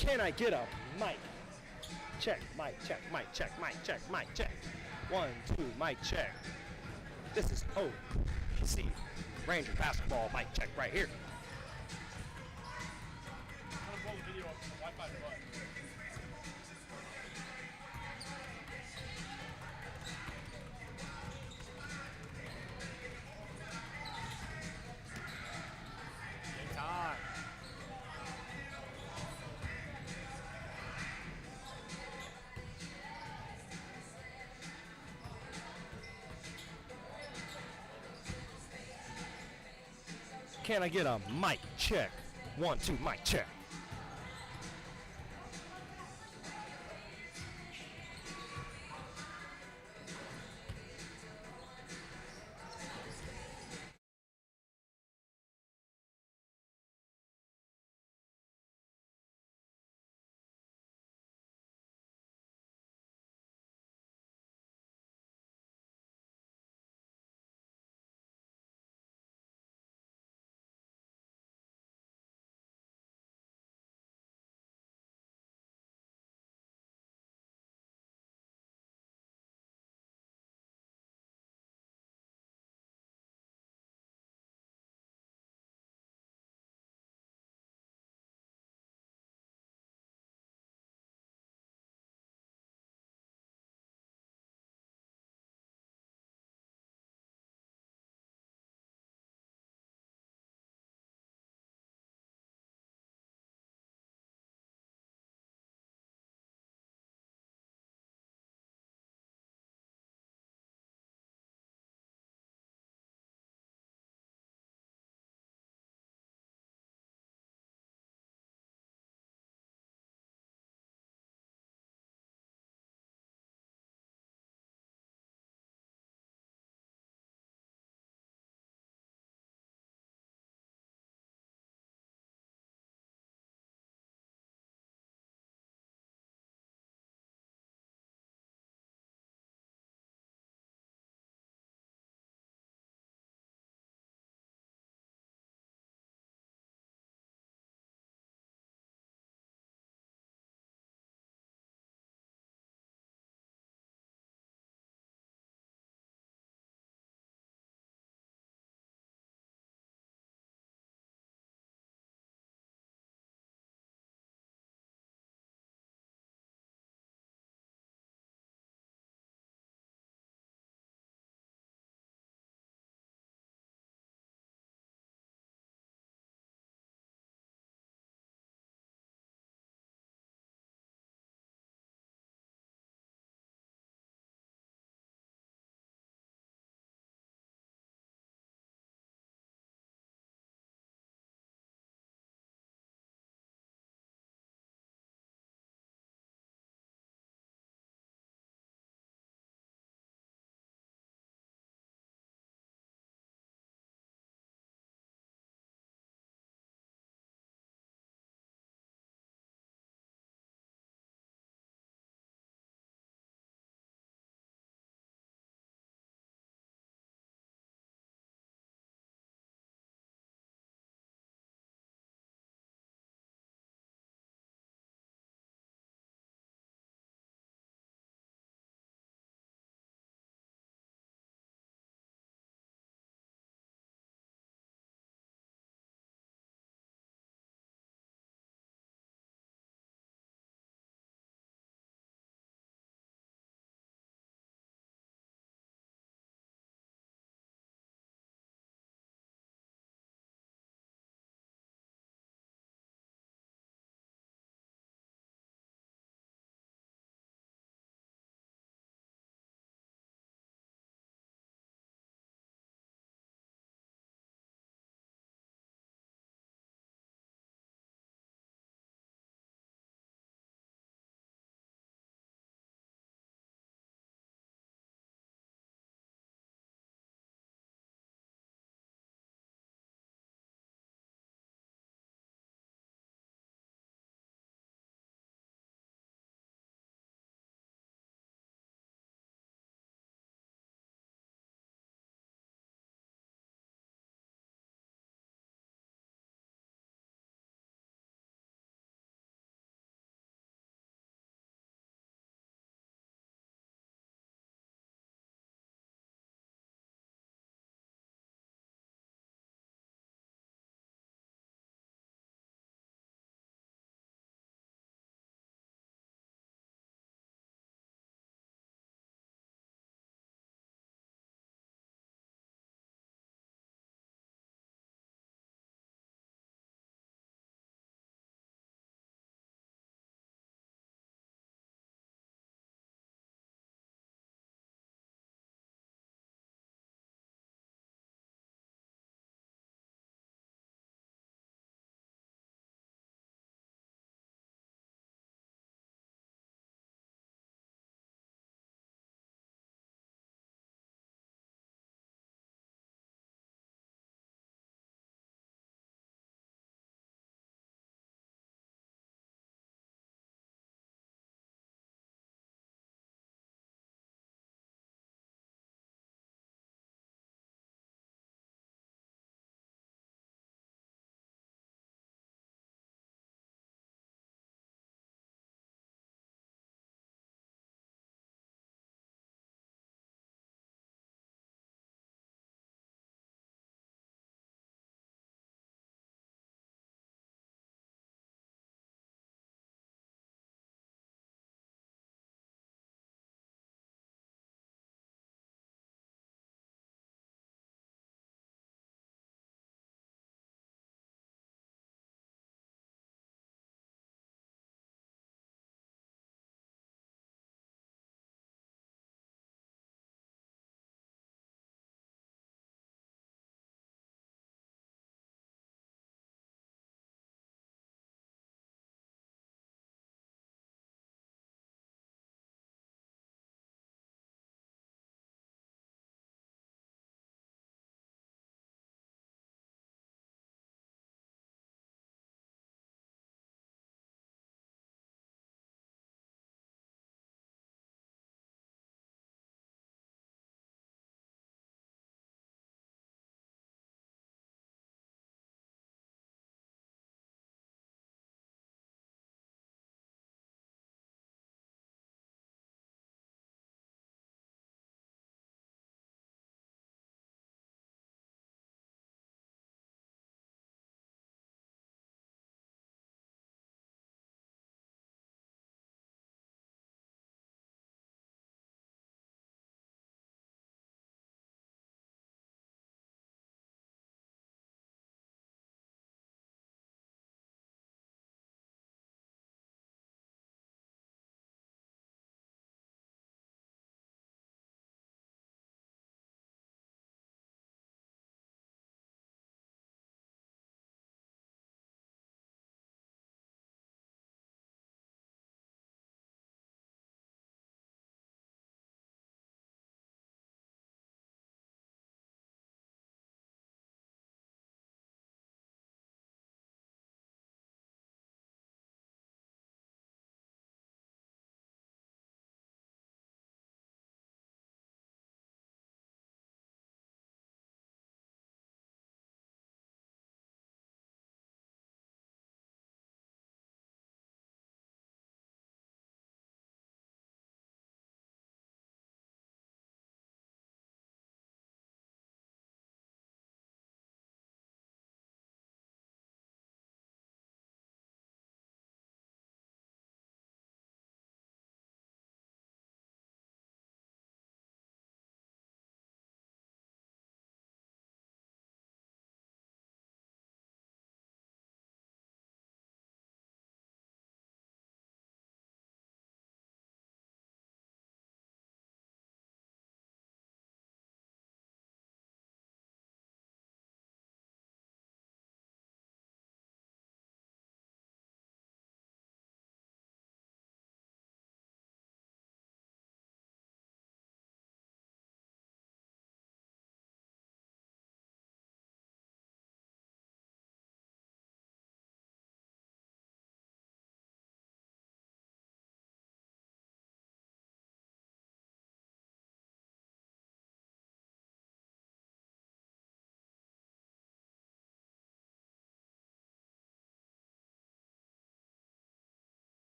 Can I get a mic? Check, mic, check, mic, check, mic, check, mic, check. 1, 2, mic check. This is OC Ranger basketball mic check right here. I'm gonna pull the video up from the Wi-Fi device. Game time. Can I get a mic check? 1, 2, mic check.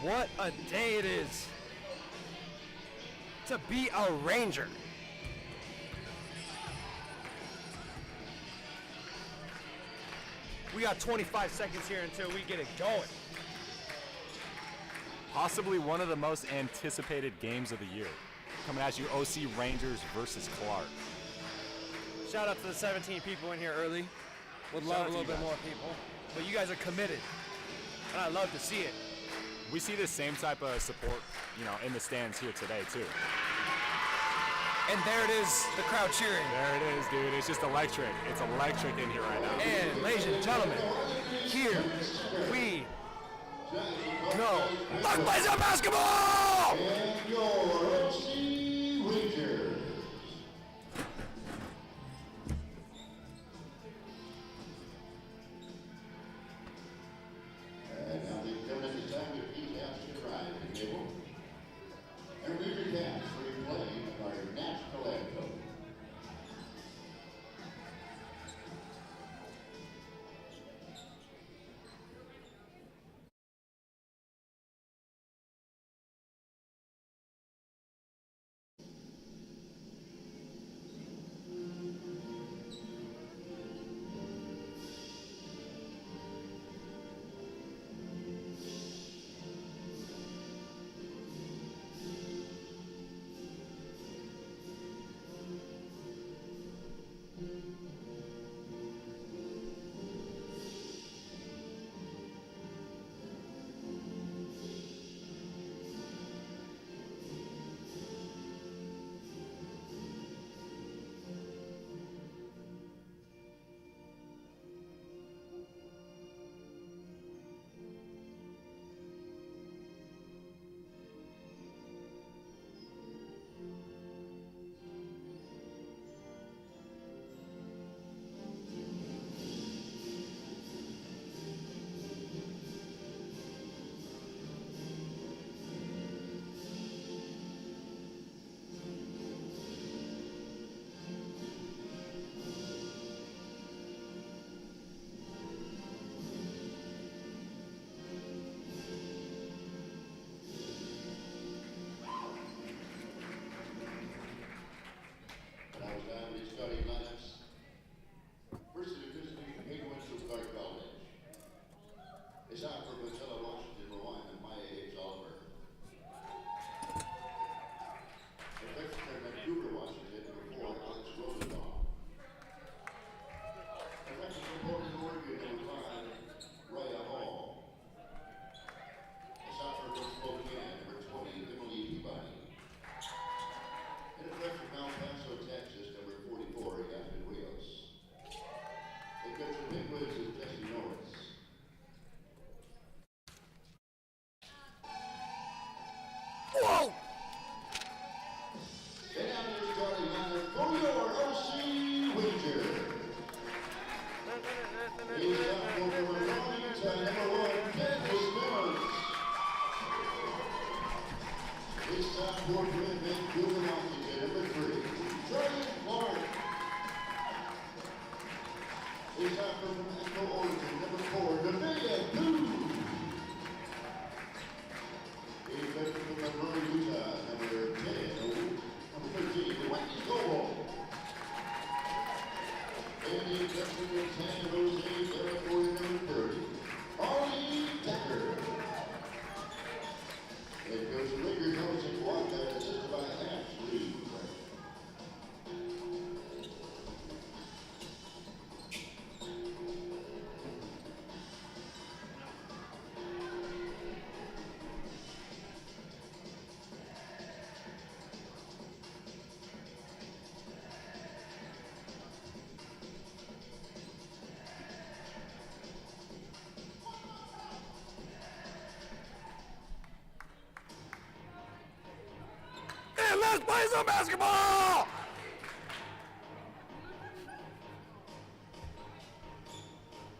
What a day it is to be a Ranger. We got 25 seconds here until we get it going. Possibly one of the most anticipated games of the year. Coming at you, OC Rangers versus Clark. Shout out to the 17 people in here early. Would love a little bit more people. But you guys are committed. And I love to see it. We see the same type of support, in the stands here today too. And there it is, the crowd cheering. There it is, dude. It's just electric. It's electric in here right now. And ladies and gentlemen, here we go. Buck plays up basketball! And your OC Rangers. And now they've come at the time to keep out to the right and table. And Ranger cats replaying our national anthem. Whoa! And now your starting lineup for your OC Rangers. He's up for number 1, Kansas Millers. It's time for Redman Gymnasium, number 3, Charlie Clark. It's time for Mexico, Oregon, number 4, Davida Boo. He's up for number Utah, number 10, number 13, Wendy Goble. And he's up for San Jose, territory number 30, Ollie Decker. It goes to Lakers, goes to Wanda, assisted by Ashley. And let's play some basketball!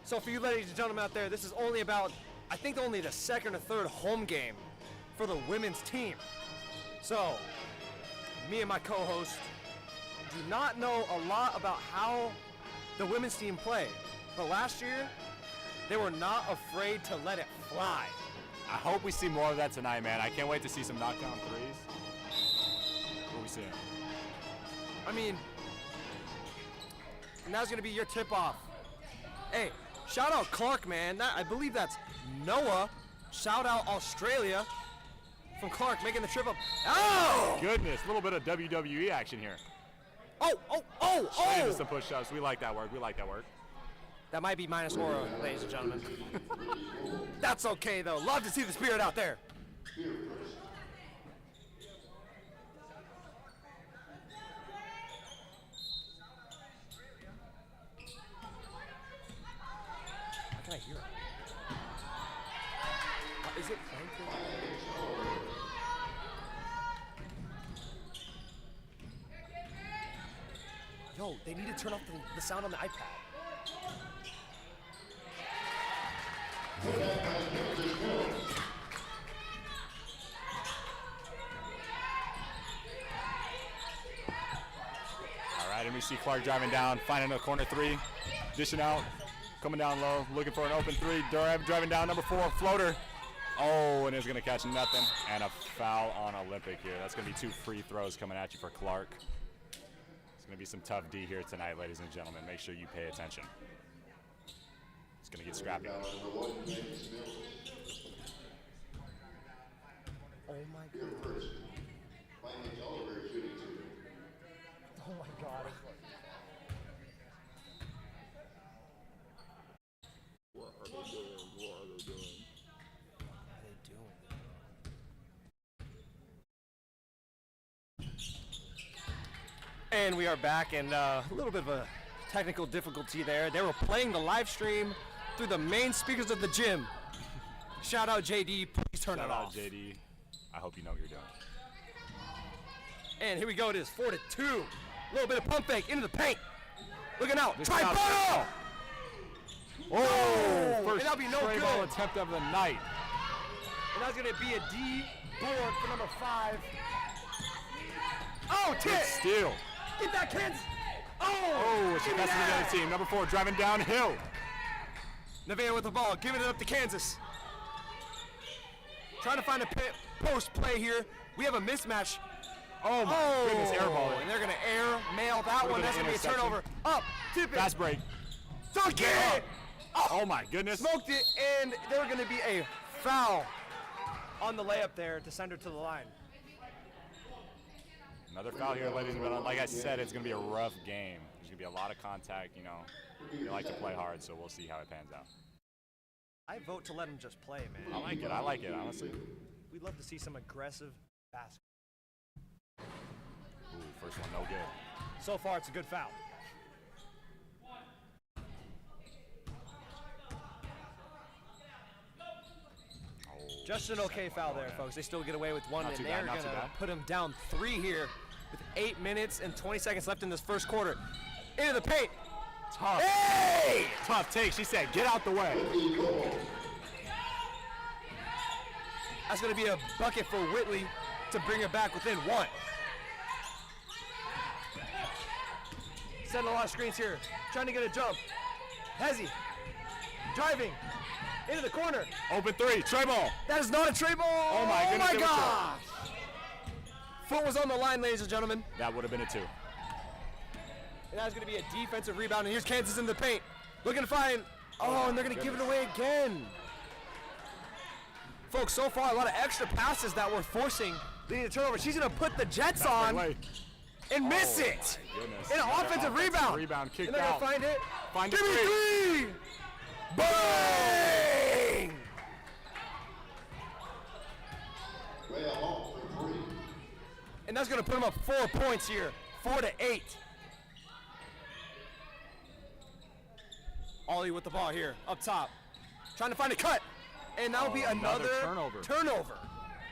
So for you ladies and gentlemen out there, this is only about I think only the second or third home game for the women's team. So, me and my co-host do not know a lot about how the women's team play, but last year, they were not afraid to let it fly. I hope we see more of that tonight, man. I can't wait to see some knockdown threes. What are we seeing? I mean, and that's gonna be your tip-off. Hey, shout out Clark, man. I believe that's Noah. Shout out Australia from Clark making the trip up. Oh! Goodness, a little bit of WWE action here. Oh! Straight into some push-ups. We like that work. We like that work. That might be minus aura, ladies and gentlemen. That's okay, though. Love to see the spirit out there. How can I hear it? Is it playing? Yo, they need to turn off the sound on the iPad. All right, and we see Clark driving down, finding a corner three, dishing out, coming down low, looking for an open three. Durham driving down, number 4, floater. Oh, and it's gonna catch nothing, and a foul on Olympic here. That's gonna be 2 free throws coming at you for Clark. It's gonna be some tough D here tonight, ladies and gentlemen. Make sure you pay attention. It's gonna get scrappy. Oh my god. Oh my god. What are they doing? And we are back, and a little bit of a technical difficulty there. They were playing the live stream through the main speakers of the gym. Shout out JD, please turn it off. Shout out JD. I hope you know what you're doing. And here we go, it is 4-2. A little bit of pump fake into the paint. Looking out, This try out. ball! Oh, first and that'll be no stray ball good. attempt of the night. And that's gonna be a D board for number 5. Oh, Good tip! steal. Get that, kids! Oh, she give me passes to the that. other team. Number 4 driving downhill. Nevaeh with the ball, giving it up to Kansas. Trying to find a post play here. We have a mismatch. Oh my goodness, air ball. And they're gonna air mail that Would've one. been That's an gonna be a interception. turnover. Up, tip it. Fast break. Dunk it! Oh my goodness. Smoked it, and there's gonna be a foul on the layup there to send her to the line. Another foul here, ladies and gentlemen. Like I said, it's going to be a rough game. There's going to be a lot of contact, you know. They like to play hard, so we'll see how it pans out. I vote to let them just play, man. I like it, honestly. We'd love to see some aggressive basketball. Ooh, first one, no good. So far, it's a good foul. Just an okay foul there, folks. They still get away with one, Not and too they're bad, not going too to bad. put them down 3 here with 8 minutes and 20 seconds left in this first quarter. Into the paint. Tough. Hey! Tough take. She said, get out the way. That's going to be a bucket for Whitley to bring it back within 1. Setting a lot of screens here. Trying to get a jump. Hezzy. Driving. Into the corner. Open 3, tray ball. That is not a tray ball. Oh my goodness, it was gosh. Foot was on the line, ladies and gentlemen. That would have been a 2. And that's going to be a defensive rebound. And here's Kansas in the paint. Looking to find. Oh, and they're going to give it away again. Folks, so far, a lot of extra passes that we're forcing leading to turnover. She's going to put the Jets on and miss it. Goodness. In an offensive rebound. Rebound kicked And they're going out. to find it. Find Give it me 3. Bang! And that's going to put them up 4 points here. 4-8. Ollie with the ball here, up top. Trying to find a cut. And that'll be another turnover.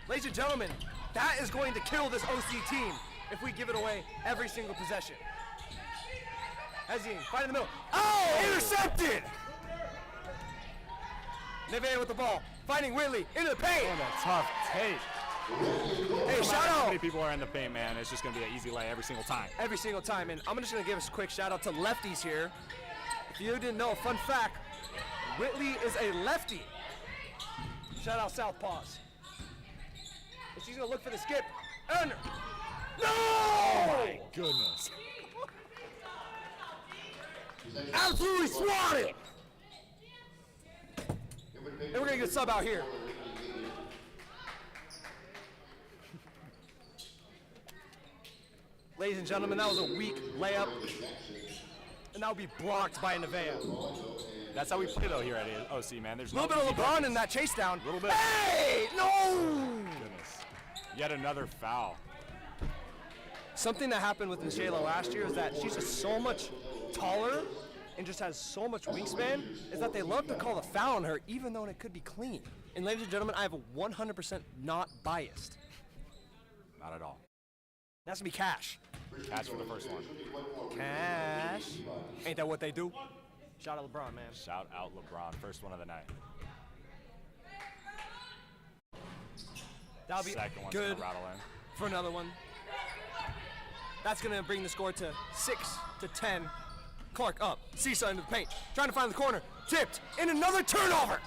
Ladies and gentlemen, that is going to kill this OC team if we give it away every single possession. Hezzy, find in the middle. Oh, intercepted! Nevaeh with the ball. Finding Whitley into the paint. Oh, a tough take. Hey, shout How out. many people are in the paint, man? It's just going to be an easy lay every single time. Every single time. And I'm just going to give us a quick shout out to lefties here. If you didn't know, fun fact, Whitley is a lefty. Shout out Southpaws. And she's going to look for the skip. And no! Oh, my goodness. Absolutely swatted! And we're going to get a sub out here. Ladies and gentlemen, that was a weak layup. And that would be blocked by Nevaeh. That's how we play, though, here at OC, man. There's A little bit of LeBron in that chase down. A little bit. Hey! No! Goodness. Yet another foul. Something that happened with Michaela last year is that she's just so much taller and just has so much wingspan, is that they love to call the foul on her even though it could be clean. And ladies and gentlemen, I have 100% not biased. Not at all. That's gonna be cash. Cash for the first one. Cash. Ain't that what they do? Shout out LeBron, man. Shout out LeBron. First one of the night. That'll be Second one's good gonna rattle in. for another one. That's gonna bring the score to 6-10. Clark up, Seesaw into the paint, trying to find the corner, tipped, and another turnover.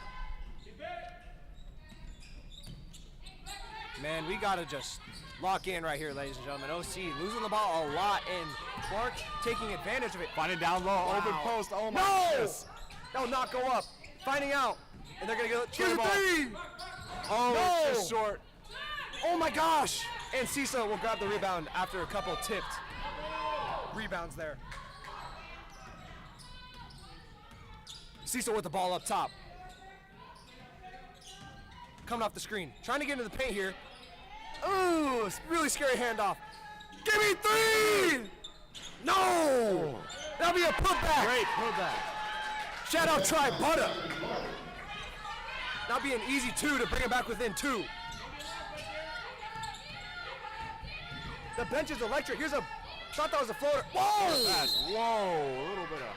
Man, we gotta just lock in right here, ladies and gentlemen. OC losing the ball a lot, and Clark taking advantage of it. Find it down low, Wow. open post. Oh my No! goodness. That will not go up. Finding out, and they're gonna go Three to the ball. three. Oh, No! it's just short. Oh my gosh! And Seesaw will grab the rebound after a couple tipped rebounds there. Seesaw with the ball up top. Coming off the screen. Trying to get into the paint here. Ooh, really scary handoff. Give me three! No! That'll be a putback. Great putback. Shout out Try Butter. That'll be an easy two to bring it back within two. The bench is electric. Here's a, thought that was a floater. Whoa! Pass. Whoa, a little bit of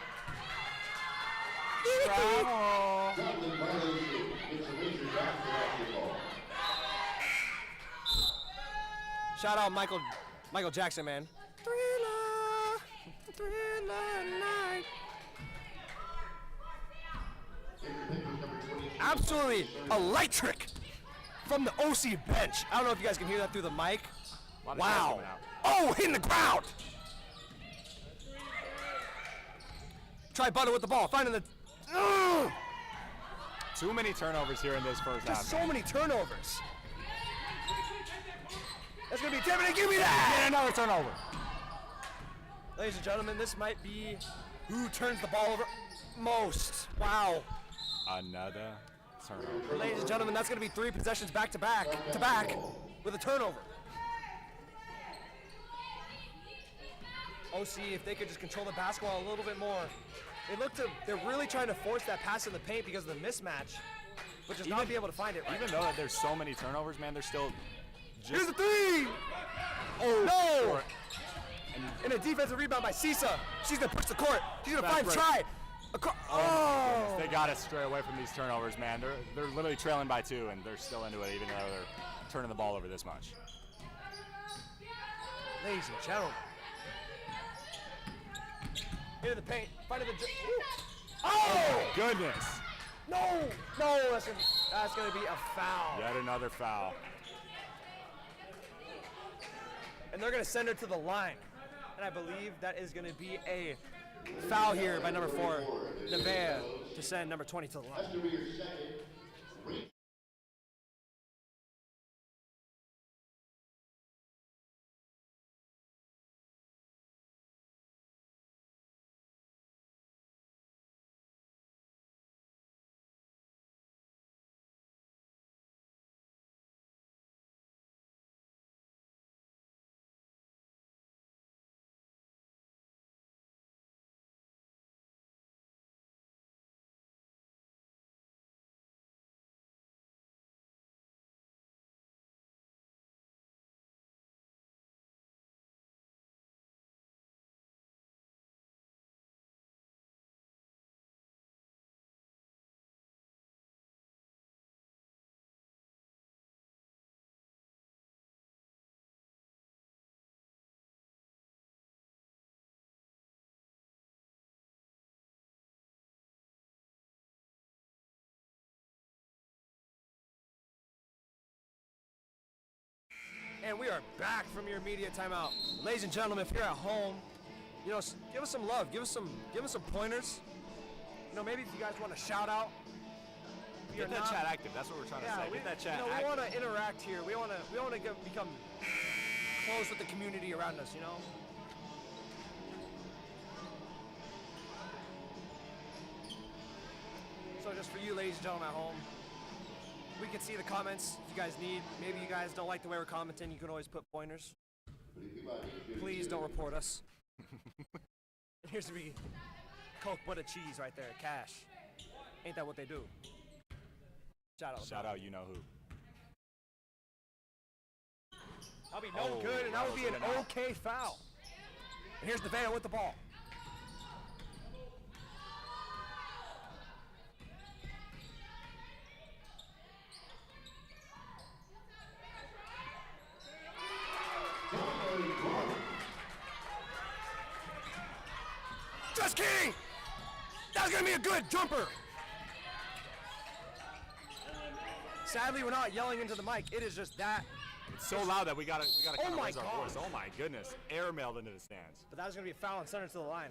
travel. Shout out Michael Jackson, man. Thriller, thriller night. Absolutely electric from the OC bench. I don't know if you guys can hear that through the mic. Wow. Oh, hitting the ground. Try Butter with the ball, finding the. Too many turnovers here in this first half. Just so many turnovers. That's gonna be Tiffany. Give me that. And another turnover. Ladies and gentlemen, this might be who turns the ball over most. Wow. Another turnover. Ladies and gentlemen, that's gonna be 3 possessions back to back with a turnover. OC, if they could just control the basketball a little bit more. They're really trying to force that pass in the paint because of the mismatch, but just not be able to find it right. Even though there's so many turnovers, man, they're still just. Here's the three! Oh, no! And a defensive rebound by Sisa. She's gonna push the court. She's gonna find break. Try. Oh! They gotta stray away from these turnovers, man. They're literally trailing by 2, and they're still into it, even though they're turning the ball over this much. Ladies and gentlemen. Into the paint, finding the. Oh! Goodness. No! That's gonna be a foul. Yet another foul. And they're gonna send her to the line. And I believe that is gonna be a foul here by number 4, Nevaeh, to send number 20 to the line. And we are back from your media timeout. Ladies and gentlemen, if you're at home, you know, give us some love, give us some pointers. You know, maybe if you guys want to shout out. Get that chat active. That's what we're trying to say. Get that chat active. We want to interact here. We want to become close with the community around us, you know? So just for you, ladies and gentlemen at home, we can see the comments if you guys need. Maybe you guys don't like the way we're commenting. You can always put pointers. Please don't report us. And here's to be Coke, butter, cheese right there. Cash. Ain't that what they do? Shout out, you know who. That'll be no good, and that would be an okay foul. And here's the Van with the ball. Just kidding! That was gonna be a good jumper! Sadly, we're not yelling into the mic. It is just that. It's so loud that we gotta kind of raise our God. voice. Oh my goodness. Airmailed into the stands. But that was gonna be a foul and center to the line.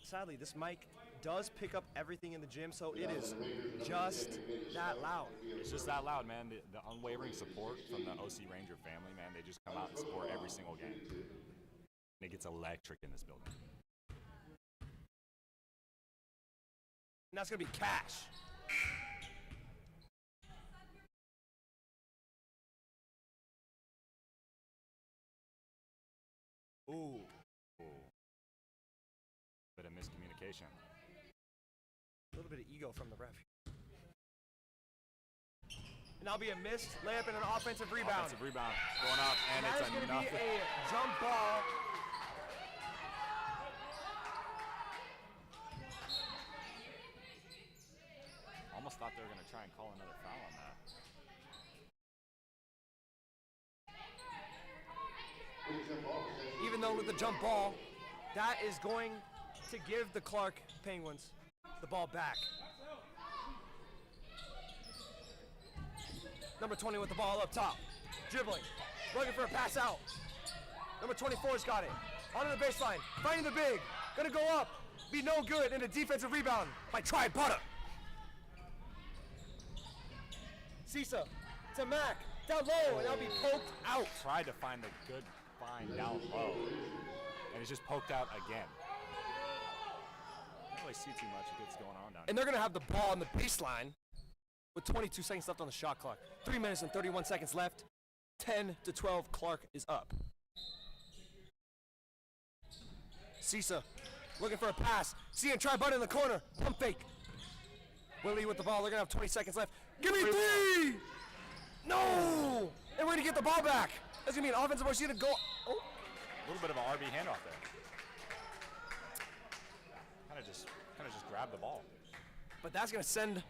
Sadly, this mic does pick up everything in the gym, so it is just that loud. It's just that loud, man. The unwavering support from the OC Ranger family, man. They just come out and support every single game. And it gets electric in this building. And that's gonna be Cash. Ooh. Bit of miscommunication. A little bit of ego from the ref. And that'll be a missed layup and an offensive rebound. Offensive rebound going up, and that it's is going to enough. be a jump ball. Almost thought they were going to try and call another foul on that. Even though with the jump ball, that is going to give the Clark Penguins the ball back. Number 20 with the ball up top. Dribbling. Looking for a pass out. Number 24's got it. Onto the baseline. Finding the big. Gonna go up. Be no good. And a defensive rebound by Tri Butter. Sisa to Mac. Down low. And that'll be poked out. Tried to find the good find down low. And it's just poked out again. I don't really see too much of what's going on down here. And they're gonna have the ball on the baseline with 22 seconds left on the shot clock. 3 minutes and 31 seconds left. 10-12, Clark is up. Sisa looking for a pass. See and try button in the corner. Pump fake. Willie with the ball. They're gonna have 20 seconds left. Give me three! No! And we're gonna get the ball back. That's gonna be an offensive rush. He's gonna go. Oh. A little bit of an RB handoff there. Kind of just grab the ball. But that's gonna send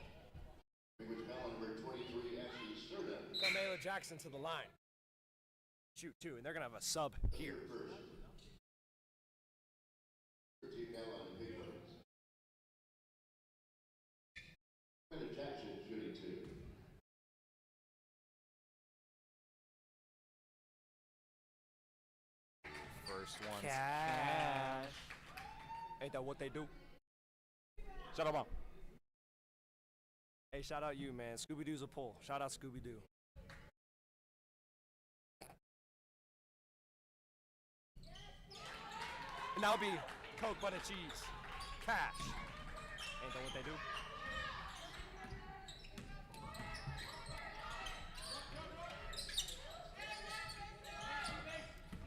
Carmela Jackson to the line. Shoot two, and they're gonna have a sub here. First one. Cash. Ain't that what they do? Shut up, Mom. Hey, shout out you, man. Scooby-Doo's a pull. Shout out Scooby-Doo. And that'll be Coke, butter, cheese. Cash. Ain't that what they do?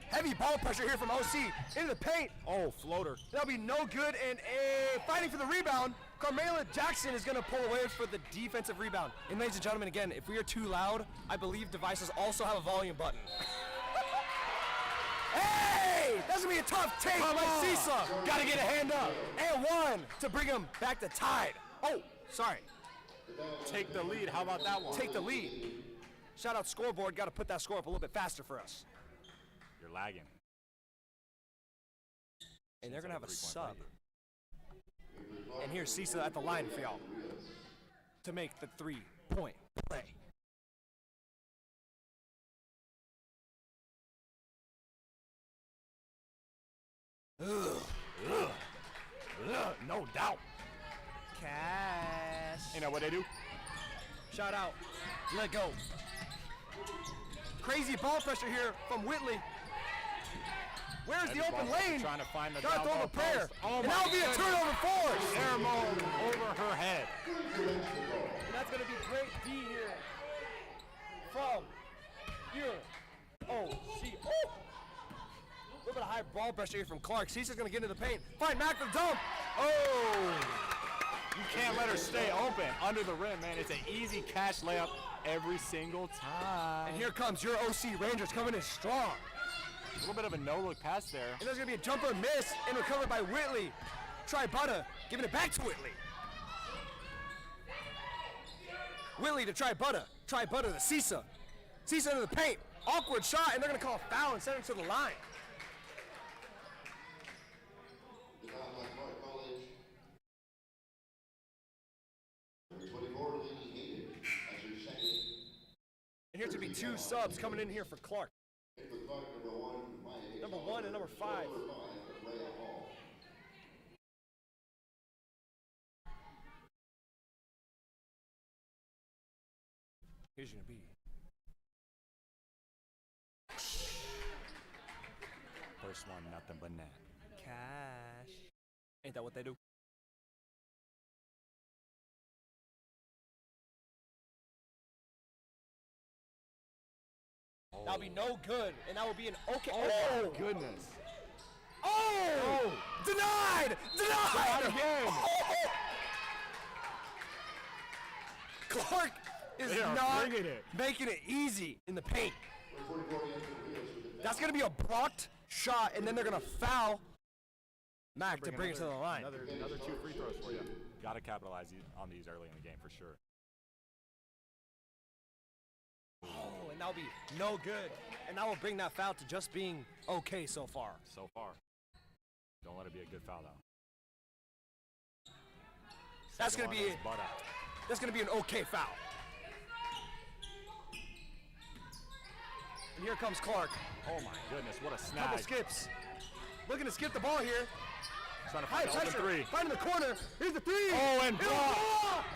Heavy ball pressure here from OC into the paint. Oh, floater. That'll be no good, and fighting for the rebound. Carmela Jackson is going to pull away for the defensive rebound. And ladies and gentlemen, again, if we are too loud, I believe devices also have a volume button. Hey! That's going to be a tough take by Sisa. Got to get a hand up. And one to bring him back to tied. Oh, sorry. Take the lead. How about that one? Take the lead. Shout out scoreboard. Got to put that score up a little bit faster for us. You're lagging. And they're going to have a sub. And here's Sisa at the line for y'all to make the 3-point play. No doubt. Cash. You know what they do? Shout out. Let go. Crazy ball pressure here from Whitley. Where's the open lane? Trying to find the Gotta down throw ball the prayer. post. Oh And my that'll be a goodness. turnover force. Airmone over her head. And that's gonna be great D here from your OC. Oh! A little bit of high ball pressure here from Clark. Cisa's gonna get into the paint. Find Mac for the dump. Oh! You can't let her stay open under the rim, man. It's an easy cash layup every single time. And here comes your OC Rangers coming in strong. A little bit of a no-look pass there. And there's gonna be a jumper miss and recovered by Whitley. Try Butter, giving it back to Whitley. Whitley to try Butter. Try Butter to Cisa. Cisa into the paint. Awkward shot, and they're gonna call a foul and send it to the line. And here's gonna be two subs coming in here for Clark. Number 1 and number 5. Here's gonna be. First one, nothing but net. Cash. Ain't that what they do? That'll be no good, and that will be an okay. Oh, my goodness. Oh! Denied! Denied! Again. Oh! Clark is They are not bringing it. making it easy in the paint. That's going to be a blocked shot, and then they're going to foul Mac to bring it to the line. Another 2 free throws for you. Got to capitalize on these early in the game for sure. Oh, and that'll be no good. And that will bring that foul to just being okay so far. So far. Don't let it be a good foul though. That's Second gonna one be is butt out. that's gonna be an okay foul. And here comes Clark. Oh my goodness, what a Couple snag. skips. Looking to skip the ball here. Trying to High find an open pressure. three. Finding the corner. Here's the three. Oh, and It was blocked.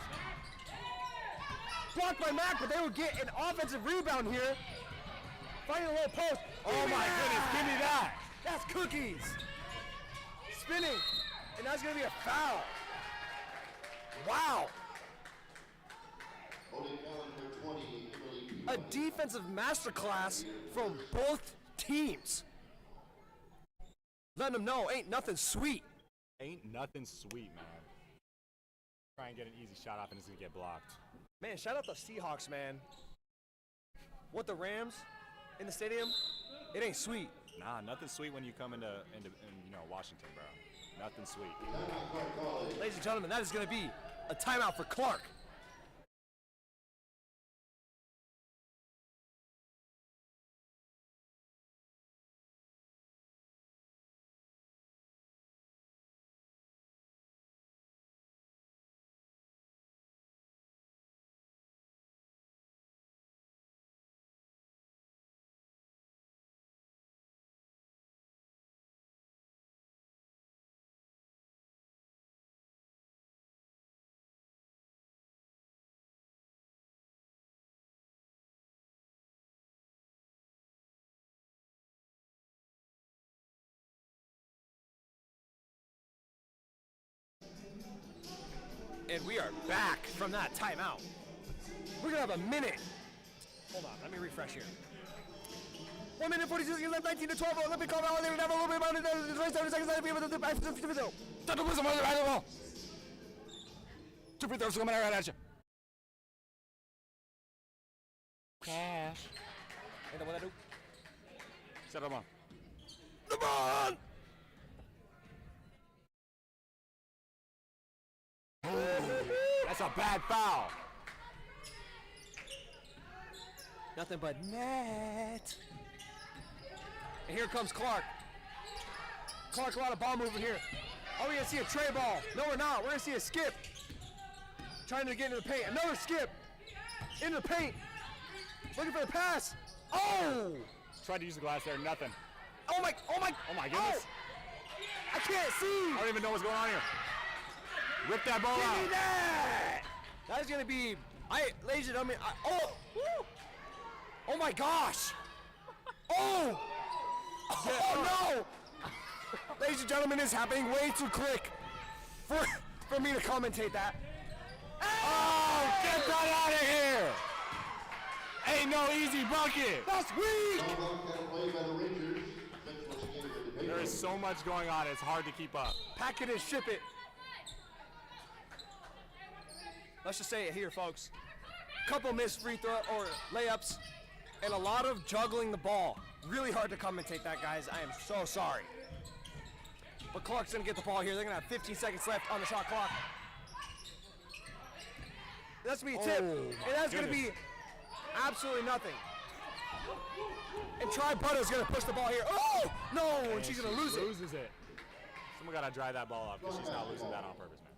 Blocked by Mac, but they will get an offensive rebound here. Finding a low post. Oh my goodness, give me that. That's cookies. Spinning. And that's going to be a foul. Wow. A defensive masterclass from both teams. Letting them know ain't nothing sweet. Ain't nothing sweet, man. Try and get an easy shot off and it's gonna get blocked. Man, shout out the Seahawks, man. What the Rams in the stadium? It ain't sweet. Nah, nothing sweet when you come into Washington, bro. Nothing sweet. Ladies and gentlemen, that is going to be a timeout for Clark. And we are back from that timeout. We're going to have a minute. Hold on, let me refresh here. 1 minute 46 seconds left, 19 to 12. Olympic call out. They have a little bit about it. 27 seconds left. 2 free throws coming right at you. Cash. Ain't that what I do? Set them on. LeBron! That's a bad foul. Nothing but net. And here comes Clark. Clark, a lot of ball movement here. Oh, we're going to see a tray ball. No, we're not. We're going to see a skip. Trying to get into the paint. Another skip. Into the paint. Looking for the pass. Oh! Tried to use the glass there, nothing. Oh my Oh my goodness. I can't see. I don't even know what's going on here. Rip that ball Give out. me that. That is gonna be. Ladies and gentlemen. Oh my gosh. Oh. Oh no. Ladies and gentlemen, this is happening way too quick for me to commentate that. Oh, get that out of here. Ain't no easy bucket. That's weak. There is so much going on, it's hard to keep up. Pack it and ship it. Let's just say it here, folks. Couple missed free throw or layups, and a lot of juggling the ball. Really hard to commentate that, guys. I am so sorry. But Clark's gonna get the ball here. They're gonna have 15 seconds left on the shot clock. That's gonna be a tip, and that's gonna be absolutely nothing. And Tri Butter's gonna push the ball here. Oh no! And she's gonna lose it. Loses it. Someone gotta dry that ball up because she's not losing that on purpose, man.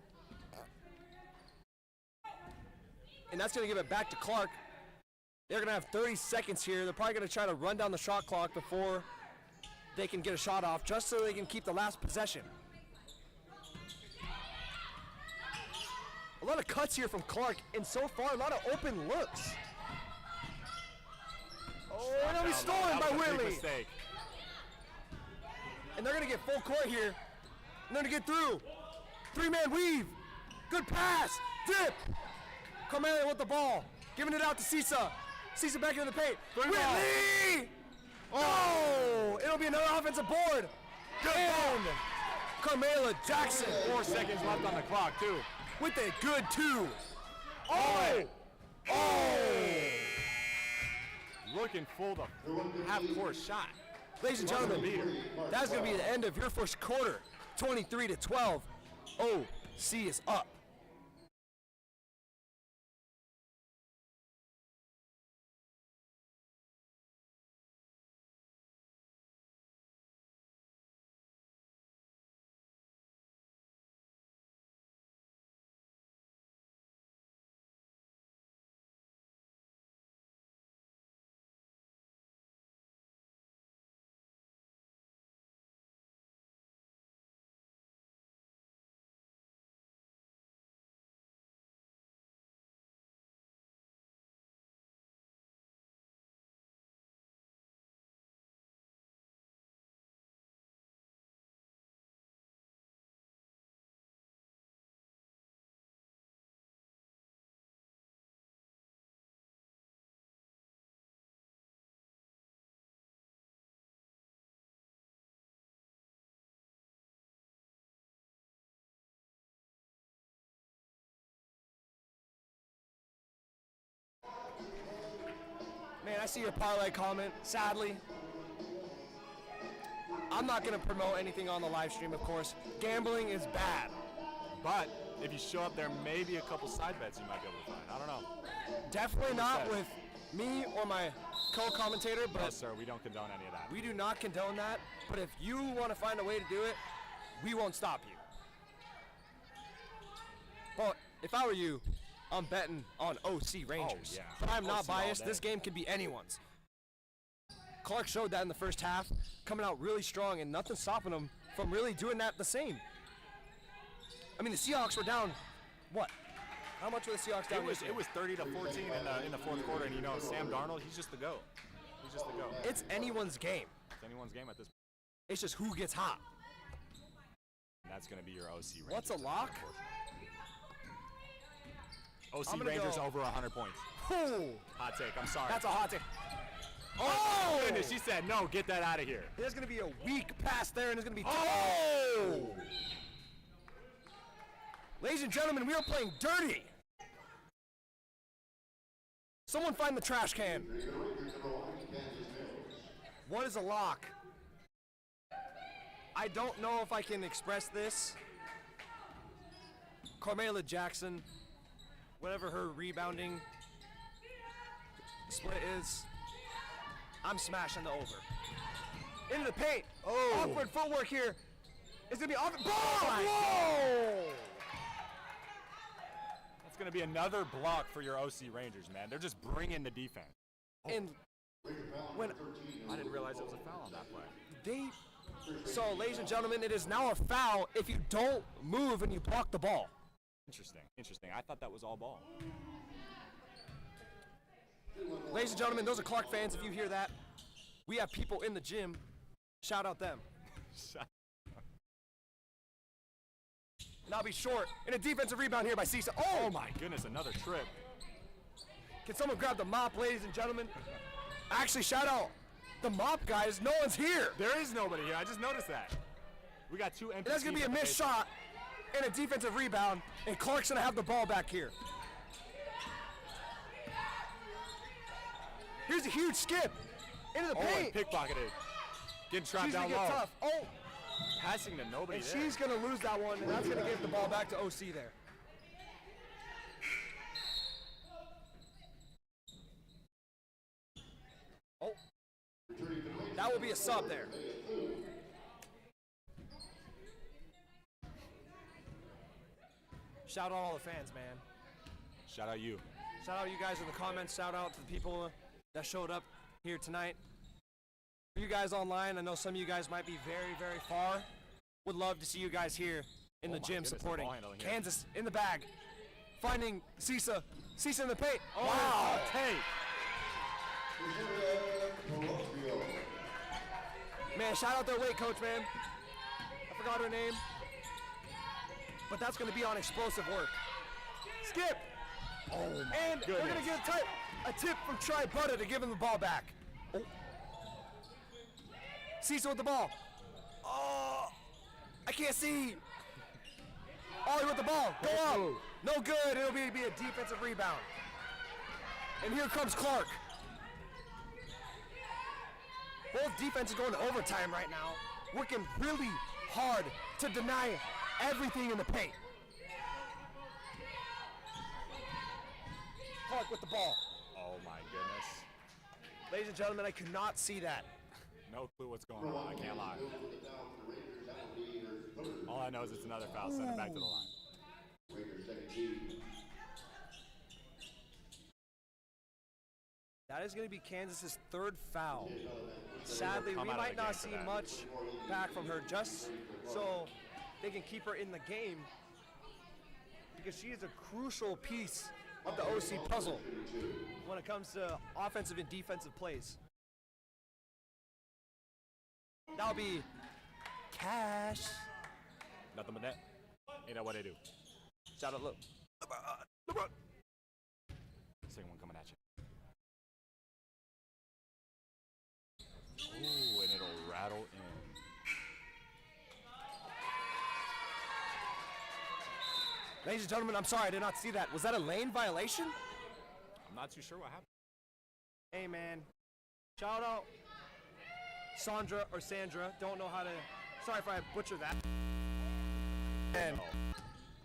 And that's gonna give it back to Clark. They're gonna have 30 seconds here. They're probably gonna try to run down the shot clock before they can get a shot off, just so they can keep the last possession. A lot of cuts here from Clark, and so far a lot of open looks. Oh, and it'll be stolen by Whitley. And they're gonna get full court here. And they're gonna get through. Three-man weave. Good pass. Dip. Carmelo with the ball. Giving it out to Cisa. Cisa back into the paint. Whitley! Oh! It'll be another offensive board. Good ball. Carmela Jackson. 4 seconds left on the clock, too. With a good 2. Oh! Oh! Looking full the half-court shot. Ladies and gentlemen, that's going to be the end of your first quarter. 23-12. OC is up. Man, I see your parlay comment, sadly. I'm not going to promote anything on the live stream, of course. Gambling is bad. But if you show up, there may be a couple side bets you might be able to find. I don't know. Definitely not with me or my co-commentator, but No, sir, we don't condone any of that. we do not condone that. But if you want to find a way to do it, we won't stop you. But if I were you, I'm betting on OC Rangers. yeah. But I'm not OC all biased. day. This game can be anyone's. Clark showed that in the first half, coming out really strong, and nothing stopping him from really doing that the same. I mean, the Seahawks were down, what? How much were the Seahawks down? It was 30-14 in the fourth quarter, and you know Sam Darnold, he's just the go. He's just the go. It's anyone's game. It's anyone's game at this point. It's just who gets hot. And that's going to be your OC Rangers. What's a lock? I'm OC gonna Rangers go- over 100 points. Oh, Hot take. I'm sorry. that's a hot take. Oh! Goodness, she said no. Get that out of here. There's going to be a weak pass there, and it's going to be... Oh! Ladies and gentlemen, we are playing dirty. Someone find the trash can. What is a lock? I don't know if I can express this. Carmela Jackson, whatever her rebounding split is, I'm smashing the over. Into the paint. Oh. Awkward footwork here. It's going to be off. Ball! Whoa! That's going to be another block for your OC Rangers, man. They're just bringing the defense. And when I didn't realize it was a foul on that play. So, ladies and gentlemen, it is now a foul if you don't move and you block the ball. Interesting, interesting. I thought that was all ball. Ladies and gentlemen, those are Clark fans. If you hear that, we have people in the gym. Shout out them. And I'll be short. And a defensive rebound here by Cisa. Oh my goodness, another trip. Can someone grab the mop, ladies and gentlemen? Actually, shout out the mop guys. No one's here. There is nobody here. I just noticed that. We got two empty. And that's going to be a missed shot and a defensive rebound. And Clark's going to have the ball back here. Here's a huge skip into the paint. And pickpocketed. Getting trapped She's down going to low. get tough. Oh. Passing to nobody And there. she's going to lose that one, and that's going to give the ball back to OC there. Oh. That will be a sub there. Shout out all the fans, man. Shout out you. Shout out you guys in the comments. Shout out to the people that showed up here tonight. For you guys online, I know some of you guys might be very, very far. Would love to see you guys here in the gym supporting. Kansas in the bag. Finding Cisa. Cisa in the paint. Oh, wow. Hey. Man, shout out their weight coach, man. I forgot her name. But that's going to be on explosive work. Skip. Oh, my And goodness. we're going to get a tip from Tri Butter to give him the ball back. Oh. Cisa with the ball. Oh, I can't see. Ollie with the ball. Go up. No good. It'll be a defensive rebound. And here comes Clark. Both defenses going to overtime right now, working really hard to deny everything in the paint. Clark with the ball. Oh my goodness. Ladies and gentlemen, I could not see that. No clue what's going on. I can't lie. All I know is it's another foul. Send it back to the line. That is going to be Kansas's third foul. Sadly, we might not see much back from her just so they can keep her in the game because she is a crucial piece of the OC puzzle when it comes to offensive and defensive plays. That'll be Cash. Nothing but net. Ain't that what they do? Shout out, look. Second one coming at you. Ooh, and it'll rattle in. Ladies and gentlemen, I'm sorry, I did not see that. Was that a lane violation? I'm not too sure what happened. Hey, man. Shout out Sandra or Sandra. Don't know how to. Sorry if I butcher that. And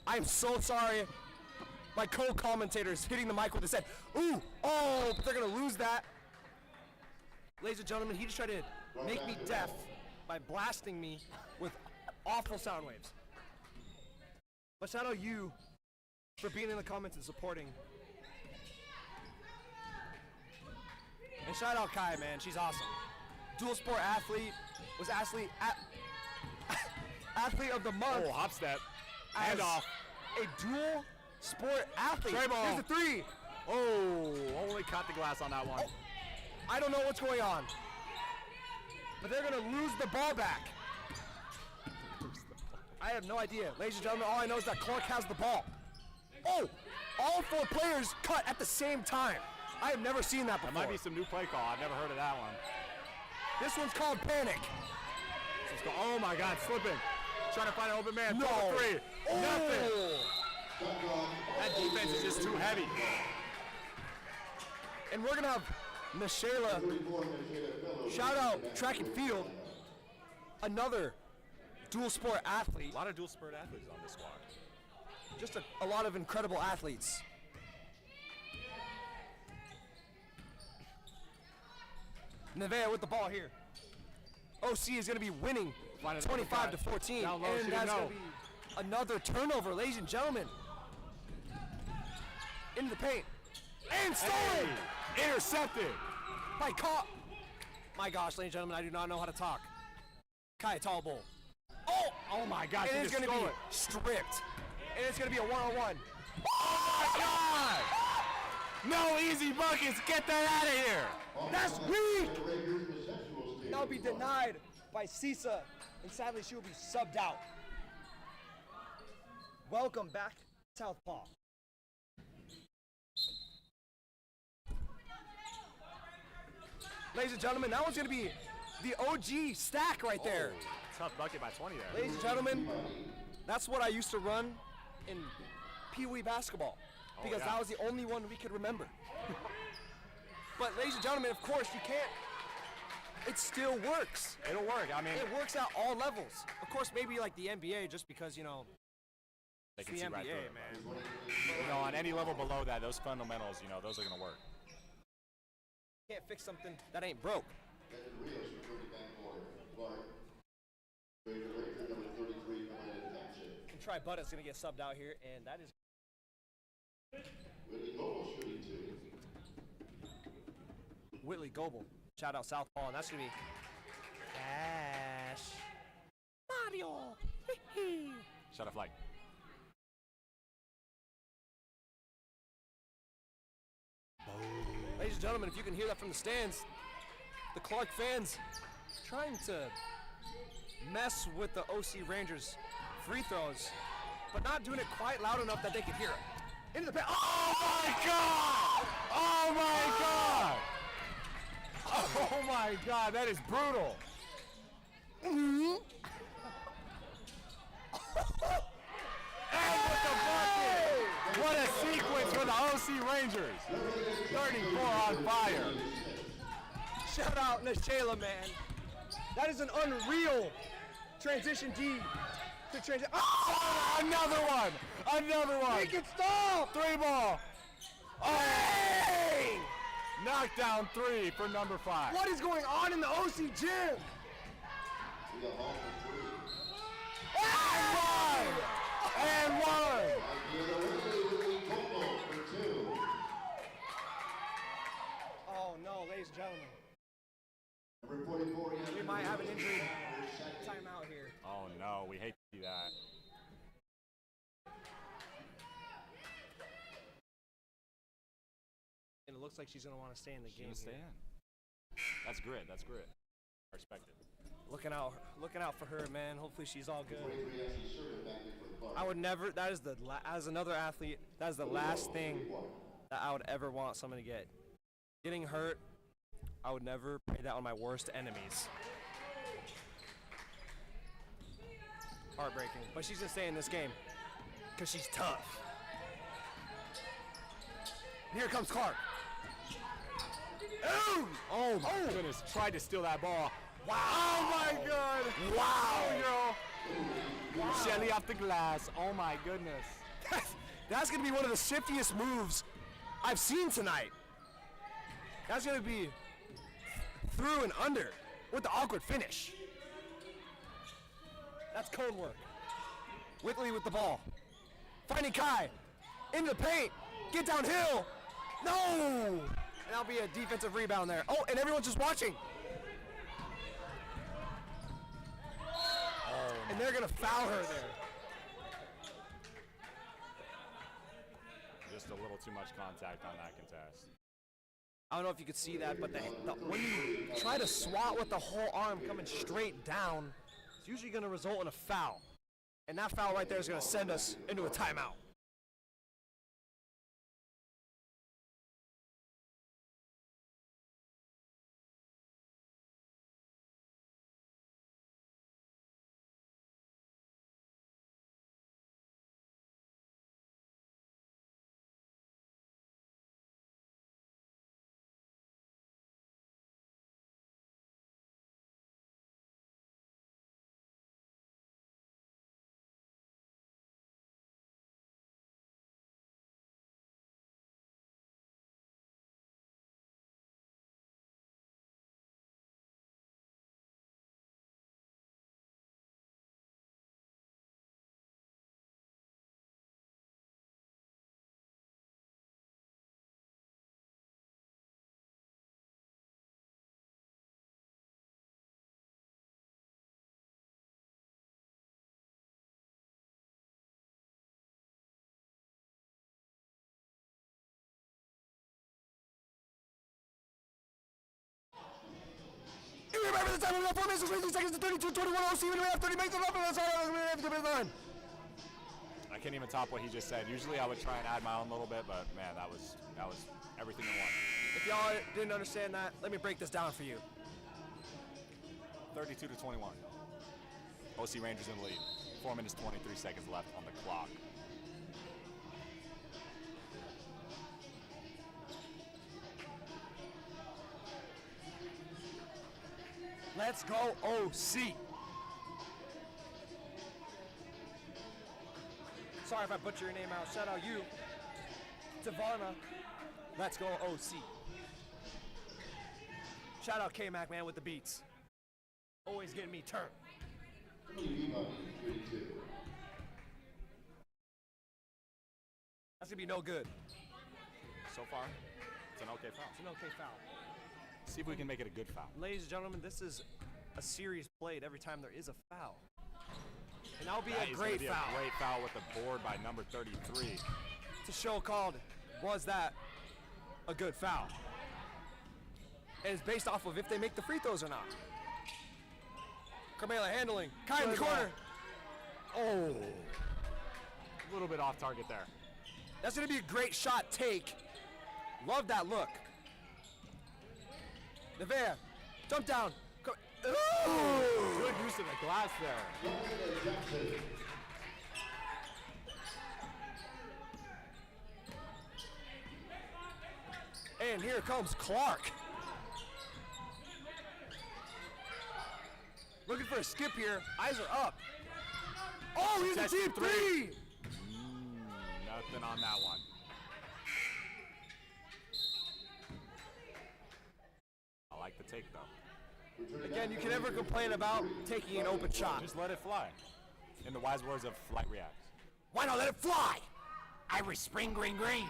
I'm so sorry. My co-commentator is hitting the mic with his head. Ooh, oh, but they're going to lose that. Ladies and gentlemen, he just tried to make me deaf by blasting me with awful sound waves. But shout out you for being in the comments and supporting. And shout out Kai, man. She's awesome. Dual sport athlete. Was athlete of the month. Oh, hop step. As Hand off. a dual sport athlete. Tray ball. Here's the three. Oh, only caught the glass on that one. Oh, I don't know what's going on. But they're going to lose the ball back. I have no idea. Ladies and gentlemen, all I know is that Clark has the ball. Oh, all four players cut at the same time. I have never seen that before. That might be some new play call. I've never heard of that one. This one's called panic. Oh my God, slipping. Trying to find an open man. No. Throw a three. Oh. Nothing. That defense is just too heavy. And we're going to have Michela, shout out track and field, another dual sport athlete. A lot of dual sport athletes on this squad. Just a lot of incredible athletes. Nevea with the ball here. OC is going to be winning 25-14. Down low, And that's going to be another turnover, ladies and gentlemen. Into the paint. And stolen! Hey, intercepted. By caught. My gosh, ladies and gentlemen, I do not know how to talk. Kai tall bull. Oh! Oh my gosh, It he is just going to stole be it. stripped. And it's going to be a one-on-one. Oh my God! No easy buckets, get that out of here! That's weak! Now be denied by Sisa, and sadly she will be subbed out. Welcome back, Southpaw. Ladies and gentlemen, that one's gonna be the OG stack right there. Oh, tough bucket by 20 there. Ladies and gentlemen, that's what I used to run in Pee Wee basketball because yeah. that was the only one we could remember. But ladies and gentlemen, of course you can't. It still works. It'll work. I mean, It works at all levels. Of course, maybe like the NBA, just because, you know, they it's can the see NBA, right through it. man. You know, on any level below that, those fundamentals, you know, those are gonna work. Can't fix something that ain't broke. And Try Butta's gonna get subbed out here, and that is Whitley Goebel. Shout out Southpaw, and that's gonna be Cash Mario. Shut up, flight. Ladies and gentlemen, if you can hear that from the stands, the Clark fans trying to mess with the OC Rangers free throws, but not doing it quite loud enough that they could hear it. Into the paint. Oh my God! Oh my God! Oh my God, that is brutal. And with the bucket! What a sequence for the OC Rangers. 34 on fire. Shout out Nashayla, man. That is an unreal transition D to transition. Oh, another one! Another one! Make it stop! 3 ball! Hey! Knockdown 3 for number 5. What is going on in the OC gym? And one! Oh no, ladies and gentlemen. We might have an injury timeout here. Oh no, we hate to see that. And it looks like she's gonna want to stay in the game. Stay in. That's grit. That's grit. I respect it. Looking out for her, man. Hopefully she's all good. I would never. That is the as another athlete. That is the last thing that I would ever want someone to get. Getting hurt. I would never pray that on my worst enemies. Heartbreaking. But she's gonna stay in this game because she's tough. And here comes Clark. Ooh! Oh my goodness! Tried to steal that ball. Wow! Oh my God! Wow! Girl. Shelly off the glass. Oh my goodness. That's gonna be one of the shiftiest moves I've seen tonight. That's gonna be through and under with the awkward finish. That's code work. Whitley with the ball. Finding Kai. Into the paint. Get downhill. No! And that'll be a defensive rebound there. Oh, and everyone's just watching. And they're gonna foul her there. Just a little too much contact on that contest. I don't know if you could see that, but when you try to swat with the whole arm coming straight down, it's usually gonna result in a foul. And that foul right there is gonna send us into a timeout. Driver the time, we got 4 minutes and 23 seconds to 32, 21, OC, we have 30 minutes left, and that's all we have to be done. I can't even top what he just said. Usually I would try and add my own little bit, but man, that was everything in one. If y'all didn't understand that, let me break this down for you. 32 to 21. OC Rangers in the lead. 4 minutes 23 seconds left on the clock. Let's go, OC. Sorry if I butcher your name out. Shout out you, Tavarna. Let's go, OC. Shout out K-Mac, man, with the beats. Always getting me turned. That's gonna be no good. So far, it's an okay foul. It's an okay foul. See if we can make it a good foul. Ladies and gentlemen, this is a series played every time there is a foul. And that'll be That a is great gonna be foul. A great foul with the board by number 33. It's a show called Was That a Good Foul? And it's based off of if they make the free throws or not. Carmela handling. Kai in the corner. Oh. A little bit off target there. That's going to be a great shot take. Love that look. Nevea. Jump down. Ooh. Good use of the glass there. And here comes Clark. Looking for a skip here. Eyes are up. Oh, he's a deep three. Nothing on that one. I like the take, though. Again, you can never complain about taking an open shot. Just let it fly. In the wise words of Flight Reacts. Why not let it fly? Irish Spring Green Green.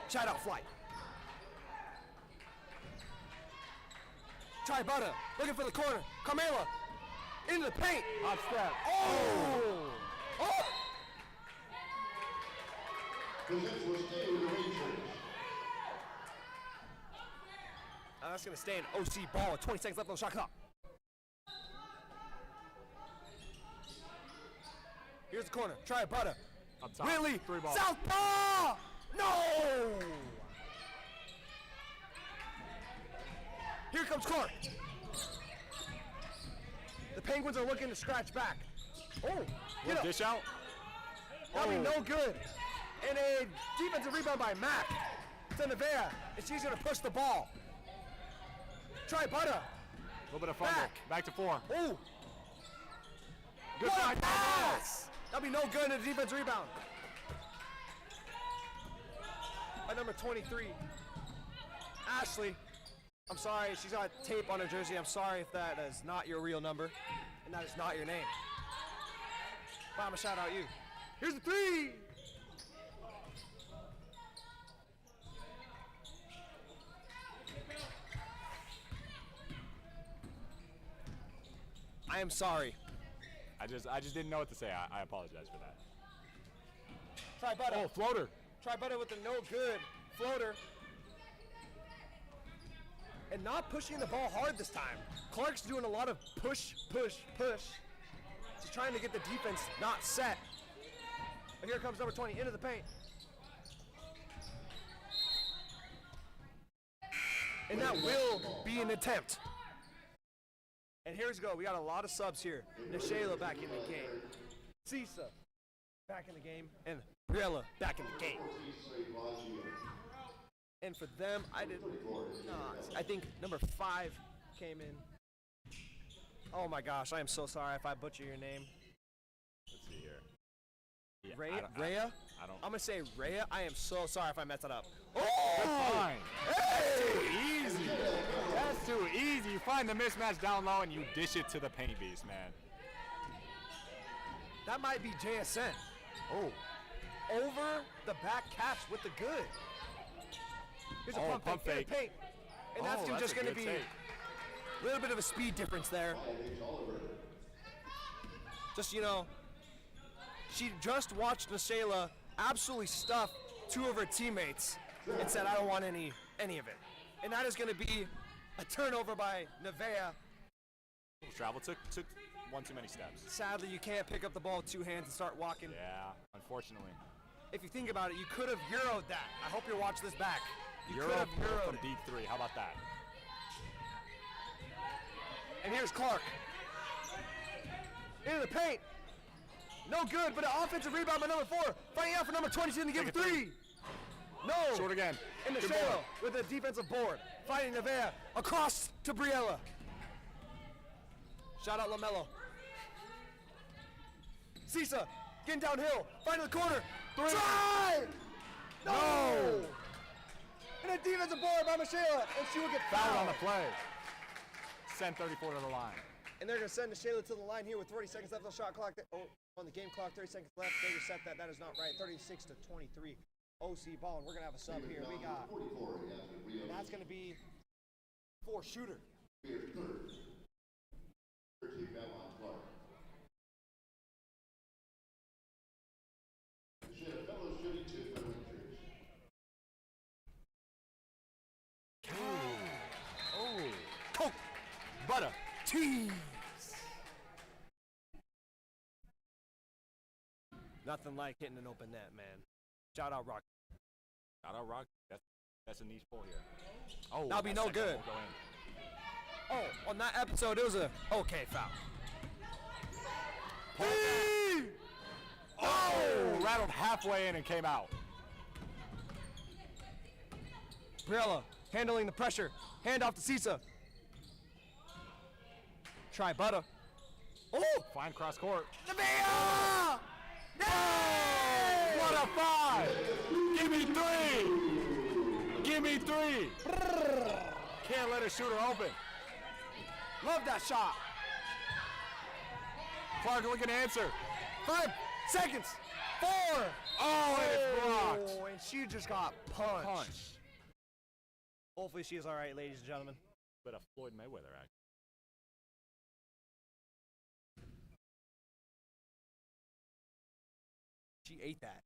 Shout out Flight. Try butter. Looking for the corner. Carmela. Into the paint. Hot step. Oh! Oh! That's going to stay in OC ball with 20 seconds left on the shot clock. Here's the corner. Try it, butter. Up top. Whitley. Three ball. Southpaw! No! Here comes Clark. The Penguins are looking to scratch back. Oh, get up. Dish out. That'll be no good. And a defensive rebound by Mac to Nevea. And she's going to push the ball. Try butter. A little bit of fumble. Back to 4. Oh. Good What a side pass! That'll be no good in the defense rebound. By number 23, Ashley. I'm sorry, she's got tape on her jersey. I'm sorry if that is not your real number and that is not your name. But I'm gonna shout out you. Here's the three! I am sorry. I just didn't know what to say. I apologize for that. Try butter. Oh, floater. Try butter with the no good floater. And not pushing the ball hard this time. Clark's doing a lot of push, push, push. Just trying to get the defense not set. And here comes number 20 into the paint. And that will be an attempt. And here's go. We got a lot of subs here. Nashayla back in the game. Cisa back in the game. And Briella back in the game. And for them, I did not. I think number 5 came in. Oh my gosh, I am so sorry if I butcher your name. Let's see here. Yeah, Rhea? I don't. I'm gonna say Rhea. I am so sorry if I messed it up. Fine. Oh! That's too easy. That's too easy. You find the mismatch down low and you dish it to the paint beast, man. That might be JSN. Oh. Over the back catch with the good. Here's a pump fake. Paint. And that's just going to be a little bit of a speed difference there. Just, you know, she just watched Nashayla absolutely stuff 2 of her teammates and said, I don't want any of it. And that is going to be a turnover by Nevea travel. Took one too many steps. Sadly, you can't pick up the ball with two hands and start walking. Yeah, unfortunately. If you think about it, you could have Euro'd that. I hope you'll watch this back. You could Euro have Euro'd from it. deep three. How about that? And here's Clark. Into the paint. No good, but an offensive rebound by number 4. Fighting out for number 22 in the give Take a three. No. Short again. Into Good Shayla board. with a defensive board. Fighting Nevea. Across to Briella. Shout out LaMelo. Cisa getting downhill. Finding the corner. Three. Drive! No! And a defensive board by Michaela, and she will get Foul fouled. on the play. Send 34 to the line. And they're going to send Michaela to the line here with 30 seconds left on the shot clock. On the game clock, 30 seconds left. They reset that. That is not right. 36 to 23. OC ball, and we're going to have a sub here. We got, and that's going to be for shooter. Coke. Butter. Tease. Nothing like hitting an open net, man. Shout out Rock. Shout out Rock. That's a niche pull here. Oh, That'll be that no second good. won't go in. Oh, on that episode, it was a okay foul. Oh, rattled halfway in and came out. Briella handling the pressure. Hand off to Cisa. Try Butter. Oh! Fine cross court. Nevea! What a five! Give me three! Give me three! Can't let a shooter open. Love that shot. Clark looking to answer. 5 seconds. 4. Oh, and it's blocked. Oh, and she just got punched. Hopefully she is all right, ladies and gentlemen. But a Floyd Mayweather act. She ate that.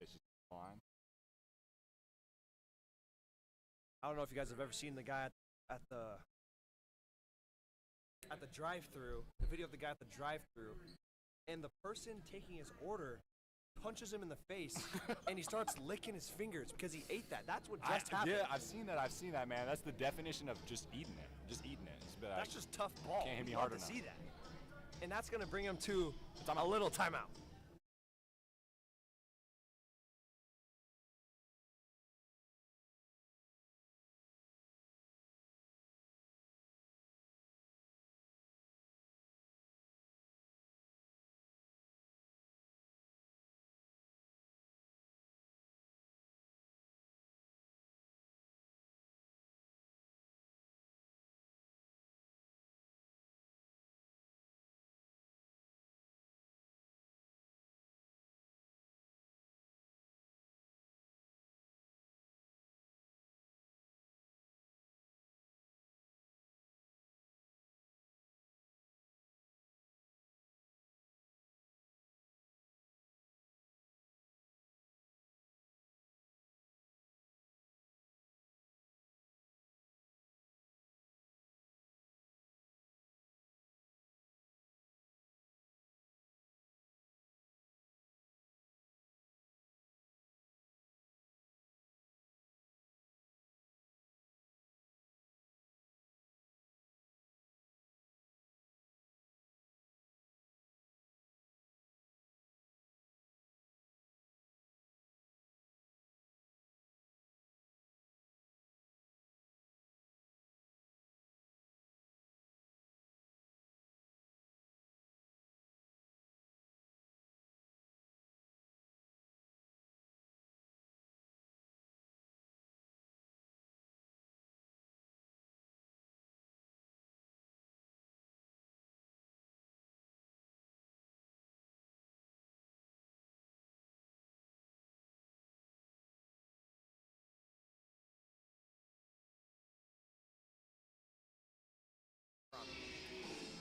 It's just fine. I don't know if you guys have ever seen the guy at the drive-thru, the video of the guy at the drive-thru, and the person taking his order punches him in the face, and he starts licking his fingers because he ate that. That's what just happened. Yeah, I've seen that, man. That's the definition of just eating it. Just eating it. That's just tough ball. Can't hit me You hard love to enough. see that. And that's going to bring him to a little timeout.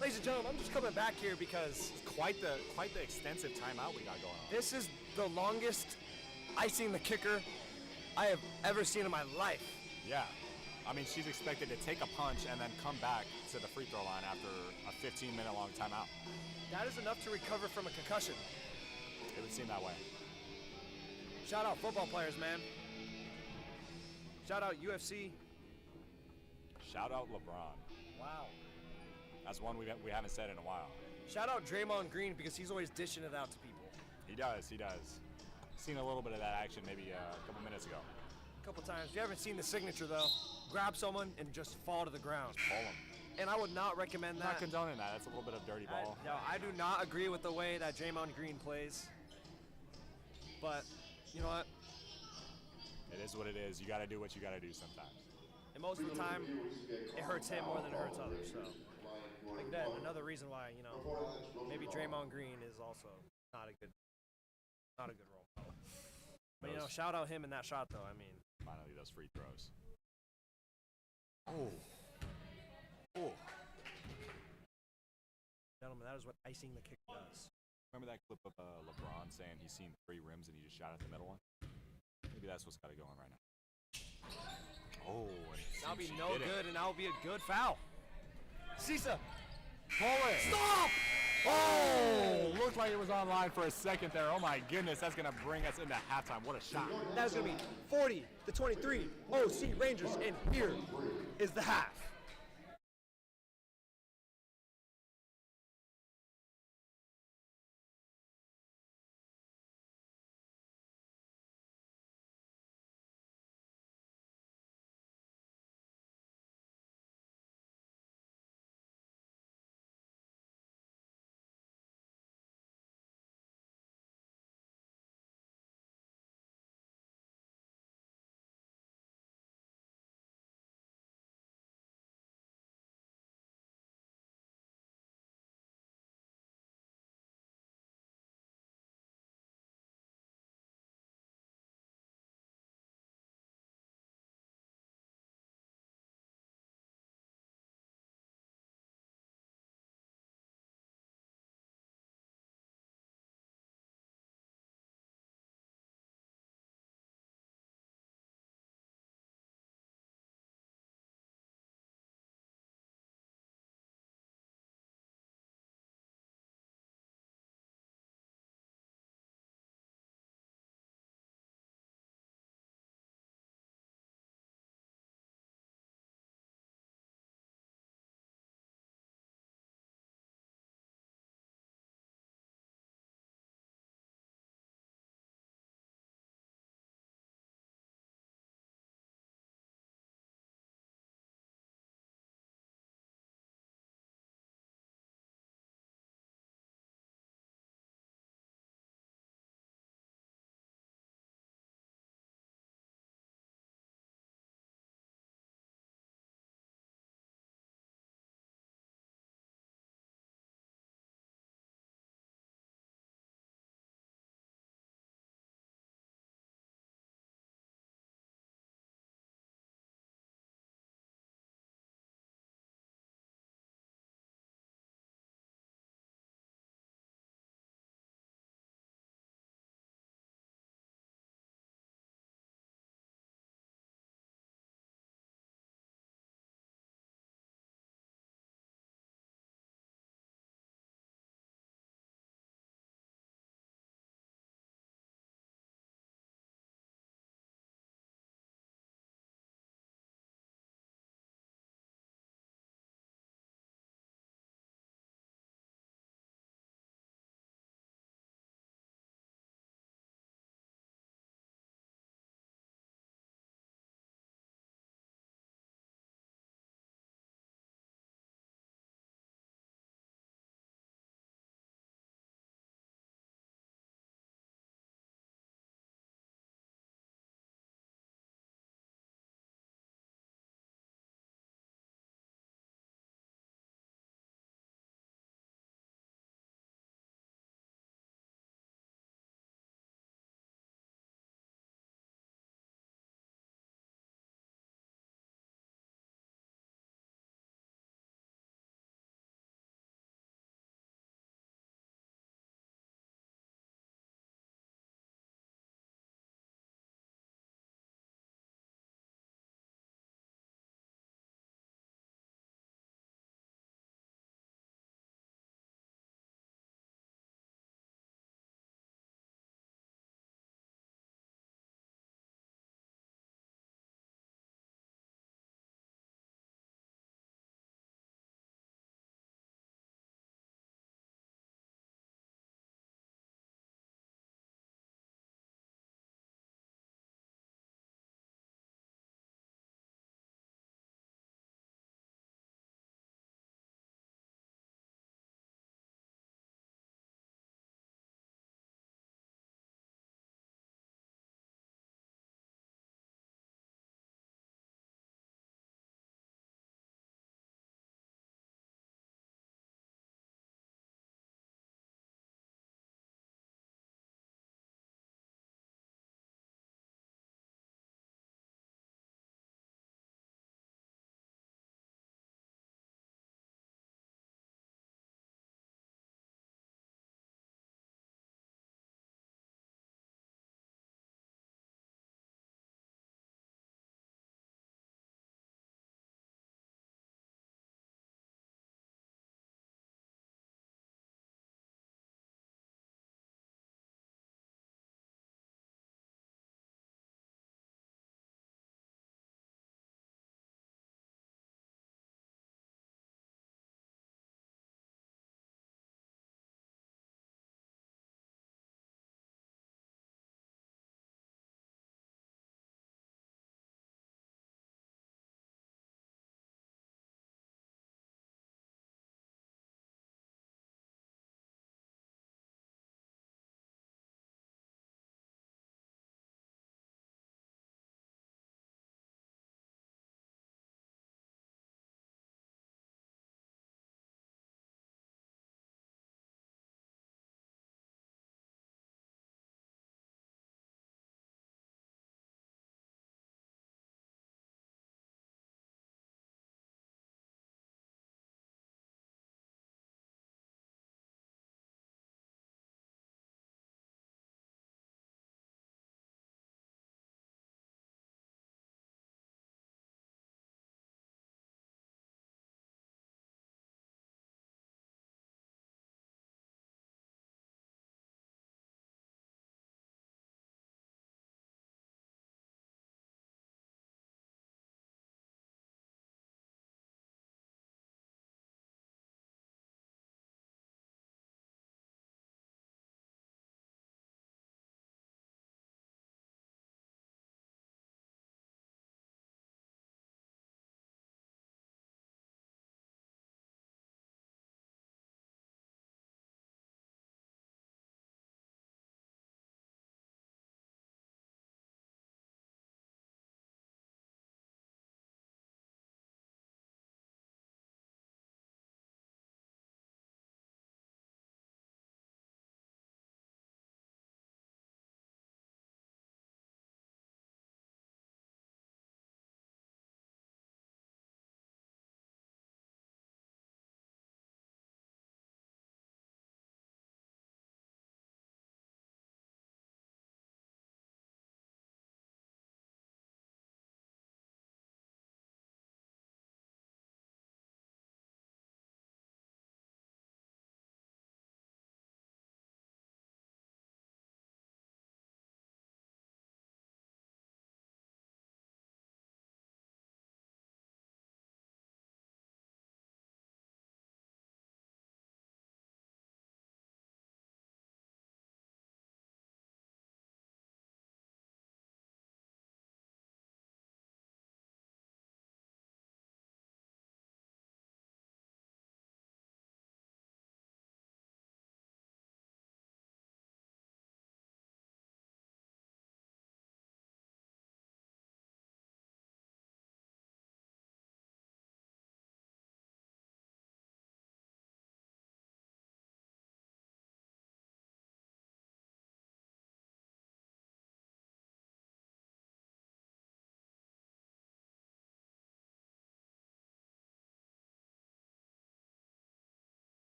Ladies and gentlemen, I'm just coming back here because Quite the extensive timeout we got going on. this is the longest icing the kicker I have ever seen in my life. Yeah. I mean, she's expected to take a punch and then come back to the free throw line after a 15-minute long timeout. That is enough to recover from a concussion. It would seem that way. Shout out football players, man. Shout out UFC. Shout out LeBron. Wow. That's one we haven't said in a while. Shout out Draymond Green because he's always dishing it out to people. He does. Seen a little bit of that action maybe a couple minutes ago. A couple times. If you haven't seen the signature though, grab someone and just fall to the ground. Pull him. And I would not recommend I'm that. not condoning that. That's a little bit of dirty ball. I do not agree with the way that Draymond Green plays. But you know what? It is what it is. You got to do what you got to do sometimes. And most of the time, it hurts him more than it hurts others. So, like that, another reason why maybe Draymond Green is also not a good role model. But shout out him in that shot though. I mean, finally those free throws. Oh. Gentlemen, that is what icing the kick does. Remember that clip of LeBron saying he's seen 3 rims and he just shot at the middle one? Maybe that's what's got it going right now. Oh, that'll be no good, and that'll be a good foul. Sisa, pull it. Stop! Oh, looked like it was on line for a second there. Oh my goodness, that's gonna bring us into halftime. What a shot! That's gonna be 40-23. OC Rangers, and here is the half.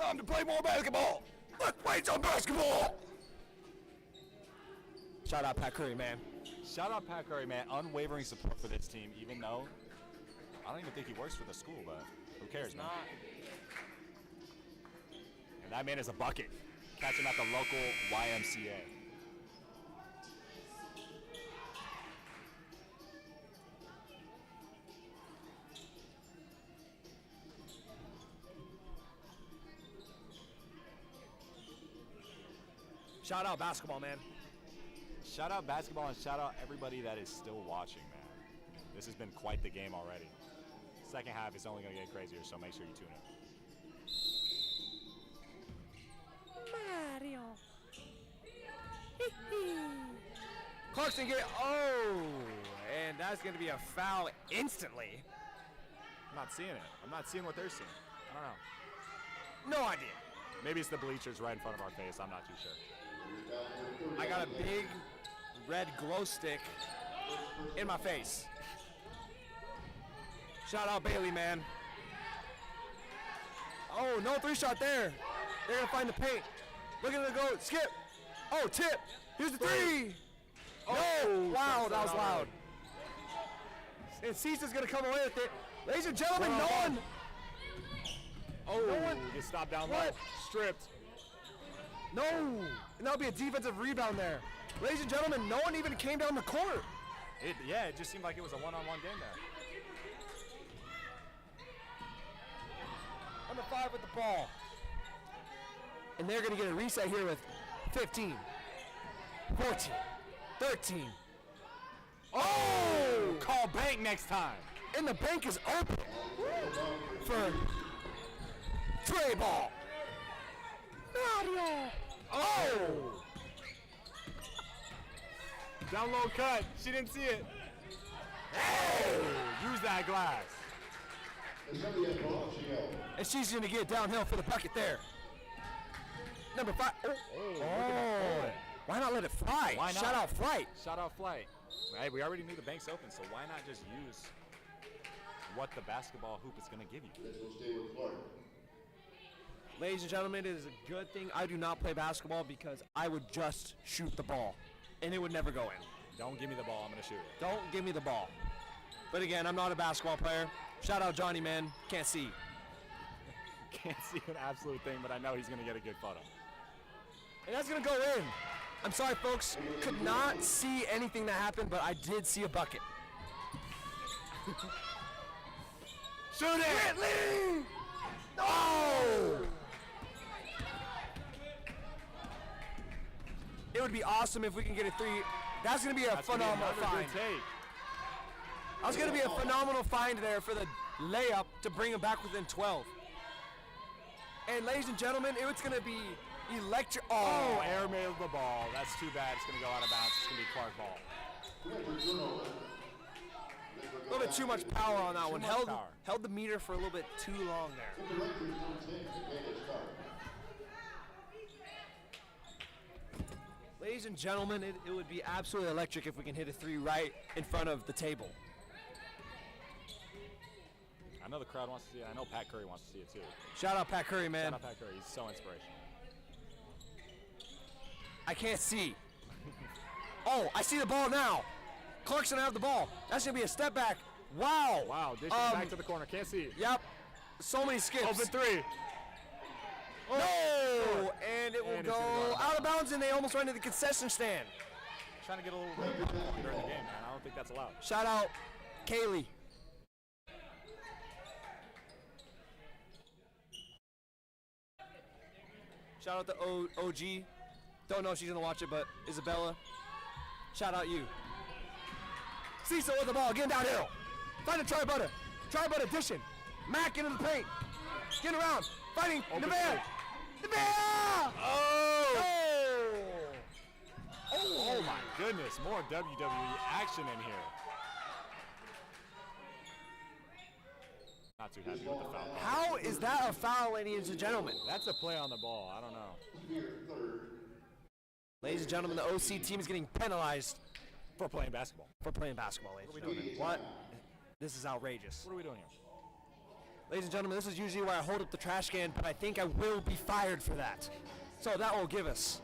Time to play more basketball. Let's play some basketball. Shout out Pat Curry, man. Shout out Pat Curry, man. Unwavering support for this team, even though I don't even think he works for the school, but who cares, man? And that man is a bucket. Catch him at the local YMCA. Shout out basketball, man. Shout out basketball and shout out everybody that is still watching, man. This has been quite the game already. Second half is only going to get crazier, so make sure you tune in. Mario. Clarkson get and that's going to be a foul instantly. I'm not seeing it. I'm not seeing what they're seeing. I don't know. No idea. Maybe it's the bleachers right in front of our face. I'm not too sure. I got a big red glow stick in my face. Shout out Bailey, man. Oh, no 3-shot there. They're going to find the paint. Look at it go. Skip. Oh, tip. Here's the 3. Oh, wow, that was loud. And Cisa's going to come away with it. Ladies and gentlemen, no one. Oh, no one. Gets stopped down low. What? Stripped. No. And that'll be a defensive rebound there. Ladies and gentlemen, no one even came down the court. It just seemed like it was a one-on-one game there. Number 5 with the ball. And they're going to get a reset here with 15, 14, 13. Oh! Call bank next time. And the bank is open for Trey Ball. Mario. Oh! Down low cut. She didn't see it. Oh! Use that glass. And she's going to get downhill for the bucket there. Number 5. Oh. Why not let it fly? Why not? Shout out Flight. Shout out Flight. Hey, we already knew the bank's open, so why not just use what the basketball hoop is going to give you? Ladies and gentlemen, it is a good thing I do not play basketball because I would just shoot the ball and it would never go in. Don't give me the ball, I'm going to shoot it. Don't give me the ball. But again, I'm not a basketball player. Shout out Johnny, man. Can't see. Can't see an absolute thing, but I know he's going to get a good photo. And that's going to go in. I'm sorry, folks. Could not see anything that happened, but I did see a bucket. Shoot it! Whitley! No! It would be awesome if we can get a 3. That's going to be a phenomenal find. That's going to be a phenomenal find there for the layup to bring him back within 12. And ladies and gentlemen, it's going to be electric. Oh, airmailed the ball. That's too bad. It's going to go out of bounds. It's going to be Clark ball. A little bit too much power on that one. Held the meter for a little bit too long there. Ladies and gentlemen, it would be absolutely electric if we can hit a 3 right in front of the table. I know the crowd wants to see it. I know Pat Curry wants to see it too. Shout out Pat Curry, man. Shout out Pat Curry. He's so inspirational. I can't see. Oh, I see the ball now. Clarkson have the ball. That's going to be a step back. Wow. Wow, dish it back to the corner. Can't see it. Yep. So many skips. Open 3. Oh. No! And it will go out of bounds, and they almost went to the concession stand. Trying to get a little during the game, man. I don't think that's allowed. Shout out Kaylee. Shout out to OG. Don't know if she's going to watch it, but Isabella. Shout out you. Cecil with the ball, getting downhill. Find a Tri-Butter. Tri-Butter dishing. Mac into the paint. Getting around. Fighting. Nevada. Nevada! Oh! Oh my goodness. More WWE action in here. Not too happy with the foul. How is that a foul, ladies and gentlemen? That's a play on the ball. I don't know. Ladies and gentlemen, the OC team is getting penalized For playing basketball. for playing basketball, ladies and gentlemen. What? This is outrageous. What are we doing here? Ladies and gentlemen, this is usually where I hold up the trash can, but I think I will be fired for that. So that will give us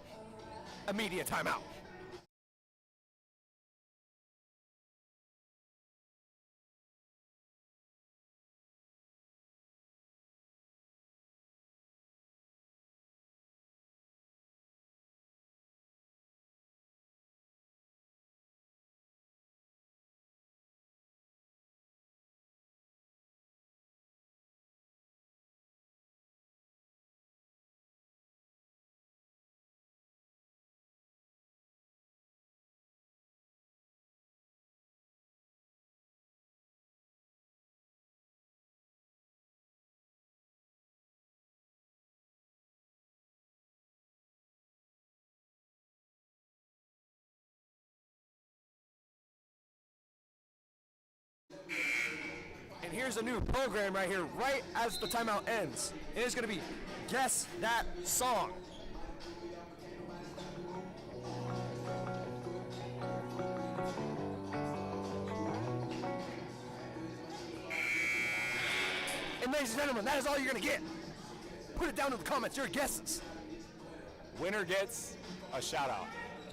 a media timeout. And here's a new program right here, right as the timeout ends. And it's gonna be Guess That Song. And ladies and gentlemen, that is all you're gonna get. Put it down in the comments, your guesses. Winner gets a shout out.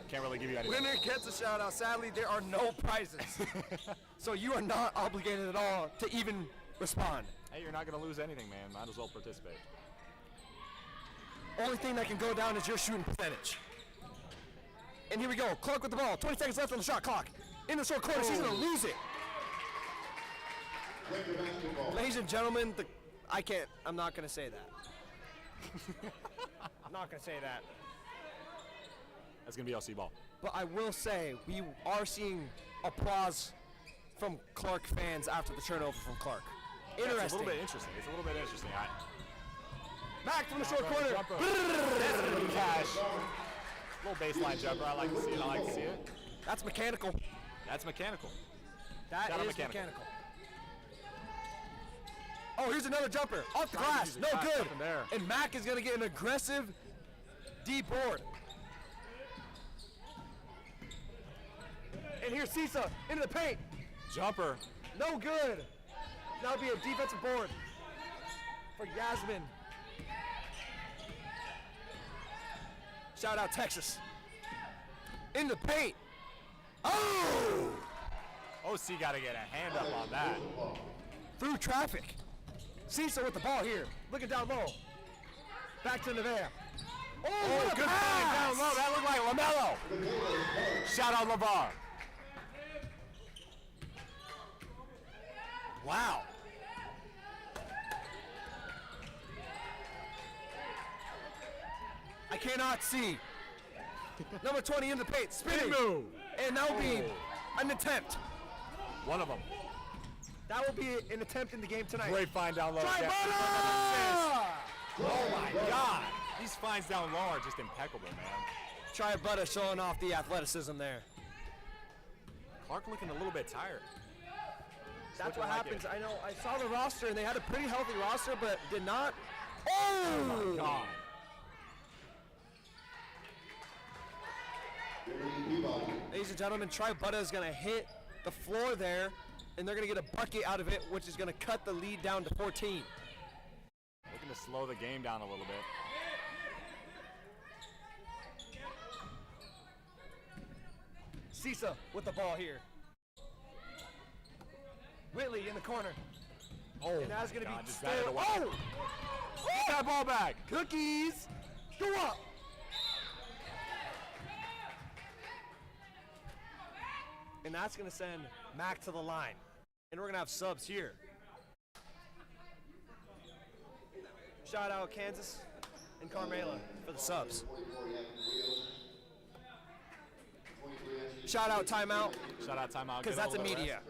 Can't really give you anything. Winner gets a shout out. Sadly, there are no prizes. So you are not obligated at all to even respond. Hey, you're not going to lose anything, man. Might as well participate. Only thing that can go down is your shooting percentage. And here we go. Clark with the ball. 20 seconds left on the shot clock. In the short corner, she's going to lose it. Ladies and gentlemen, I'm not going to say that. I'm not going to say that. That's going to be LC ball. But I will say, we are seeing applause from Clark fans after the turnover from Clark. Interesting. Yeah, it's a little bit interesting. It's a little bit interesting. Back from the short corner. That's going to be cash. Little baseline jumper. I like to see it. I like to see it. That's mechanical. That's mechanical. That is mechanical. Oh, here's another jumper. Off the glass. No good. And Mac is going to get an aggressive deep board. And here's Cisa into the paint. Jumper. No good. That'll be a defensive board for Yasmin. Shout out Texas. In the paint. Oh! OC got to get a hand up on that. Through traffic. Cisa with the ball here. Looking down low. Back to Nevea. Oh, good find down low. That looked like LaMelo. Shout out LeVar. Wow. I cannot see. Number 20 in the paint, spinning. Move. And that will be an attempt. One of them. That will be an attempt in the game tonight. Great find down low. Try Oh my God. These finds down low are just impeccable, man. Try Butter showing off the athleticism there. Clark looking a little bit tired. That's what happens. I know. I saw the roster, and they had a pretty healthy roster, but did not. Oh my God. Ladies and gentlemen, Tri Butter is going to hit the floor there, and they're going to get a bucket out of it, which is going to cut the lead down to 14. Looking to slow the game down a little bit. Cisa with the ball here. Whitley in the corner. Oh, and that's going to be just still. Oh! Get that ball back. Cookies. Go up. And that's going to send Mac to the line. And we're going to have subs here. Shout out Kansas and Carmela for the subs. Shout out timeout. Shout out timeout. Because that's a media.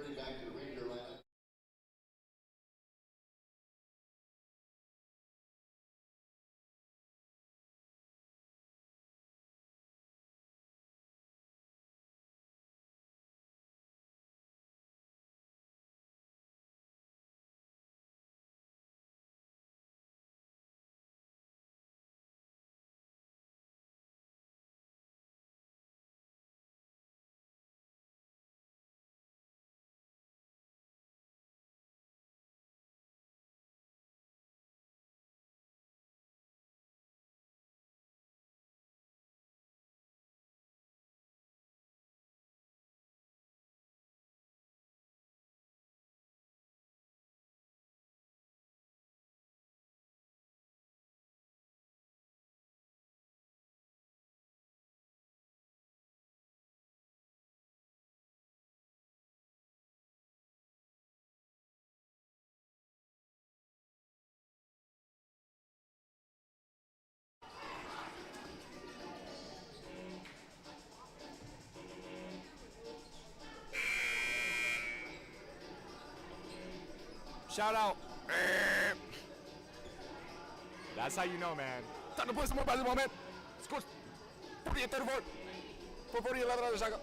Shout out. That's how you know, man. Time to play some more basketball, man. Scores 48-34. 440, 11 on the shot.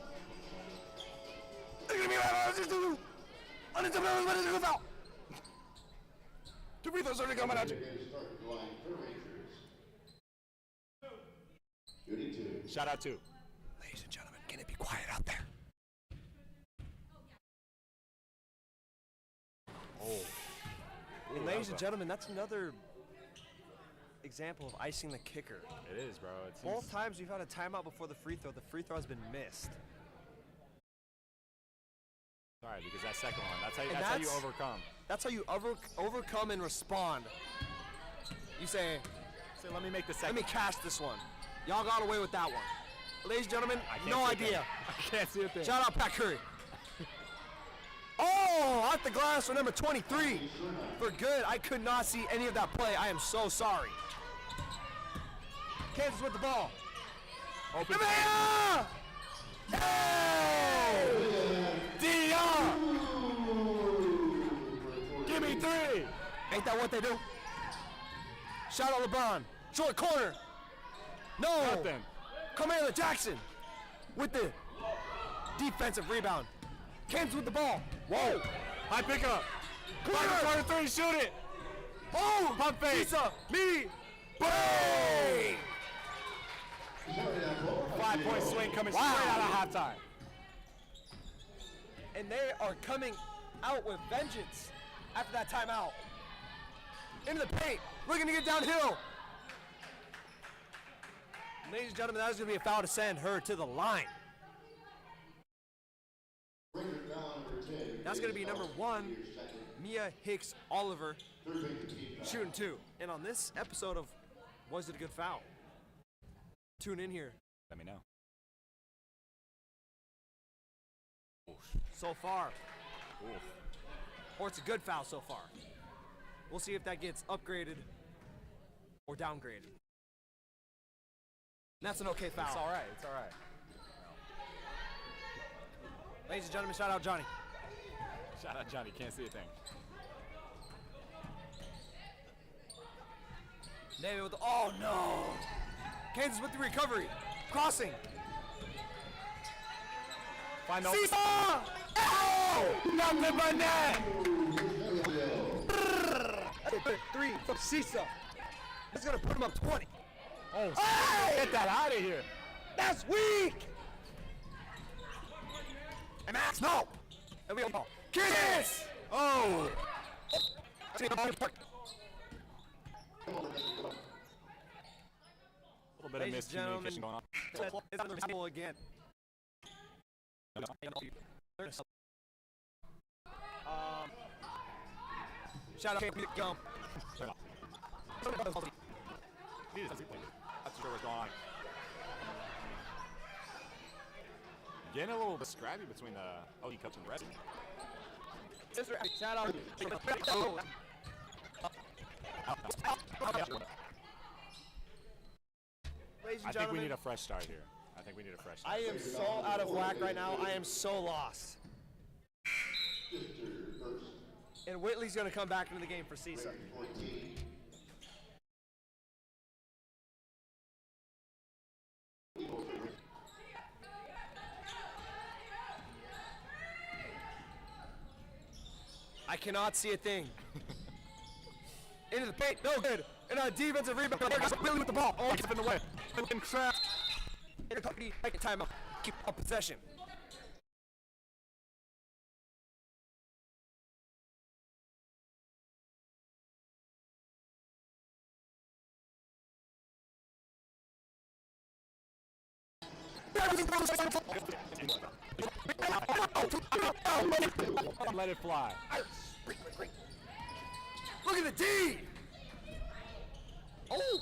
Unintended foul. Two free throws are coming at you. Shout out to. Ladies and gentlemen, can it be quiet out there? Oh. And ladies and gentlemen, that's another example of icing the kicker. It is, bro. It's Both times we've had a timeout before the free throw has been missed. Sorry, because that second one, that's how you overcome. That's how you overcome and respond. You say, Let me make the second. let me cash this one. Y'all got away with that one. Ladies and gentlemen, no idea. I can't see a thing. Shout out Pat Curry. Oh, off the glass for number 23. For good. I could not see any of that play. I am so sorry. Kansas with the ball. Open. Dion! Give me 3. Ain't that what they do? Shout out LeBron. Short corner. No. Nothing. Commander Jackson with the defensive rebound. Kansas with the ball. Whoa. High pickup. Corner. 3, shoot it. Oh, Pump fake. Pizza. Me. Bang. 5-point swing coming straight out of halftime. And they are coming out with vengeance after that timeout. Into the paint, looking to get downhill. Ladies and gentlemen, that was going to be a foul to send her to the line. That's going to be number 1, Mia Hicks Oliver, shooting 2. And on this episode of Was It a Good Foul? Tune in here. Let me know. So far. Oof. Or it's a good foul so far. We'll see if that gets upgraded or downgraded. That's an okay foul. It's all right. It's all right. Ladies and gentlemen, shout out Johnny. Shout out Johnny. Can't see a thing. David with the, oh no! Kansas with the recovery. Crossing. Final. Seesaw! Oh! Nothing but net! 3 from Seesaw. That's gonna put him up 20. Oh, Hey! get that out of here. That's weak! And Max, no! And we go. Kiss! Oh! A little bit of Ladies and gentlemen, miscommunication going on. it's on the table again. Shout out to Gump. That's sure what's going on. Getting a little bit scrappy between the OD coach and the rest. Shout out. Ladies and I think we gentlemen, need a fresh start here. I think we need a fresh start. I am so out of whack right now. I am so lost. And Whitley's going to come back into the game for CISA. I cannot see a thing. Into the paint, no good. And a defensive rebound. Whitley with the ball. Oh, it's up in the way. Fucking crap. Intercompany, take a timeout. Keep up possession. Let it fly. Look at the D! Oh!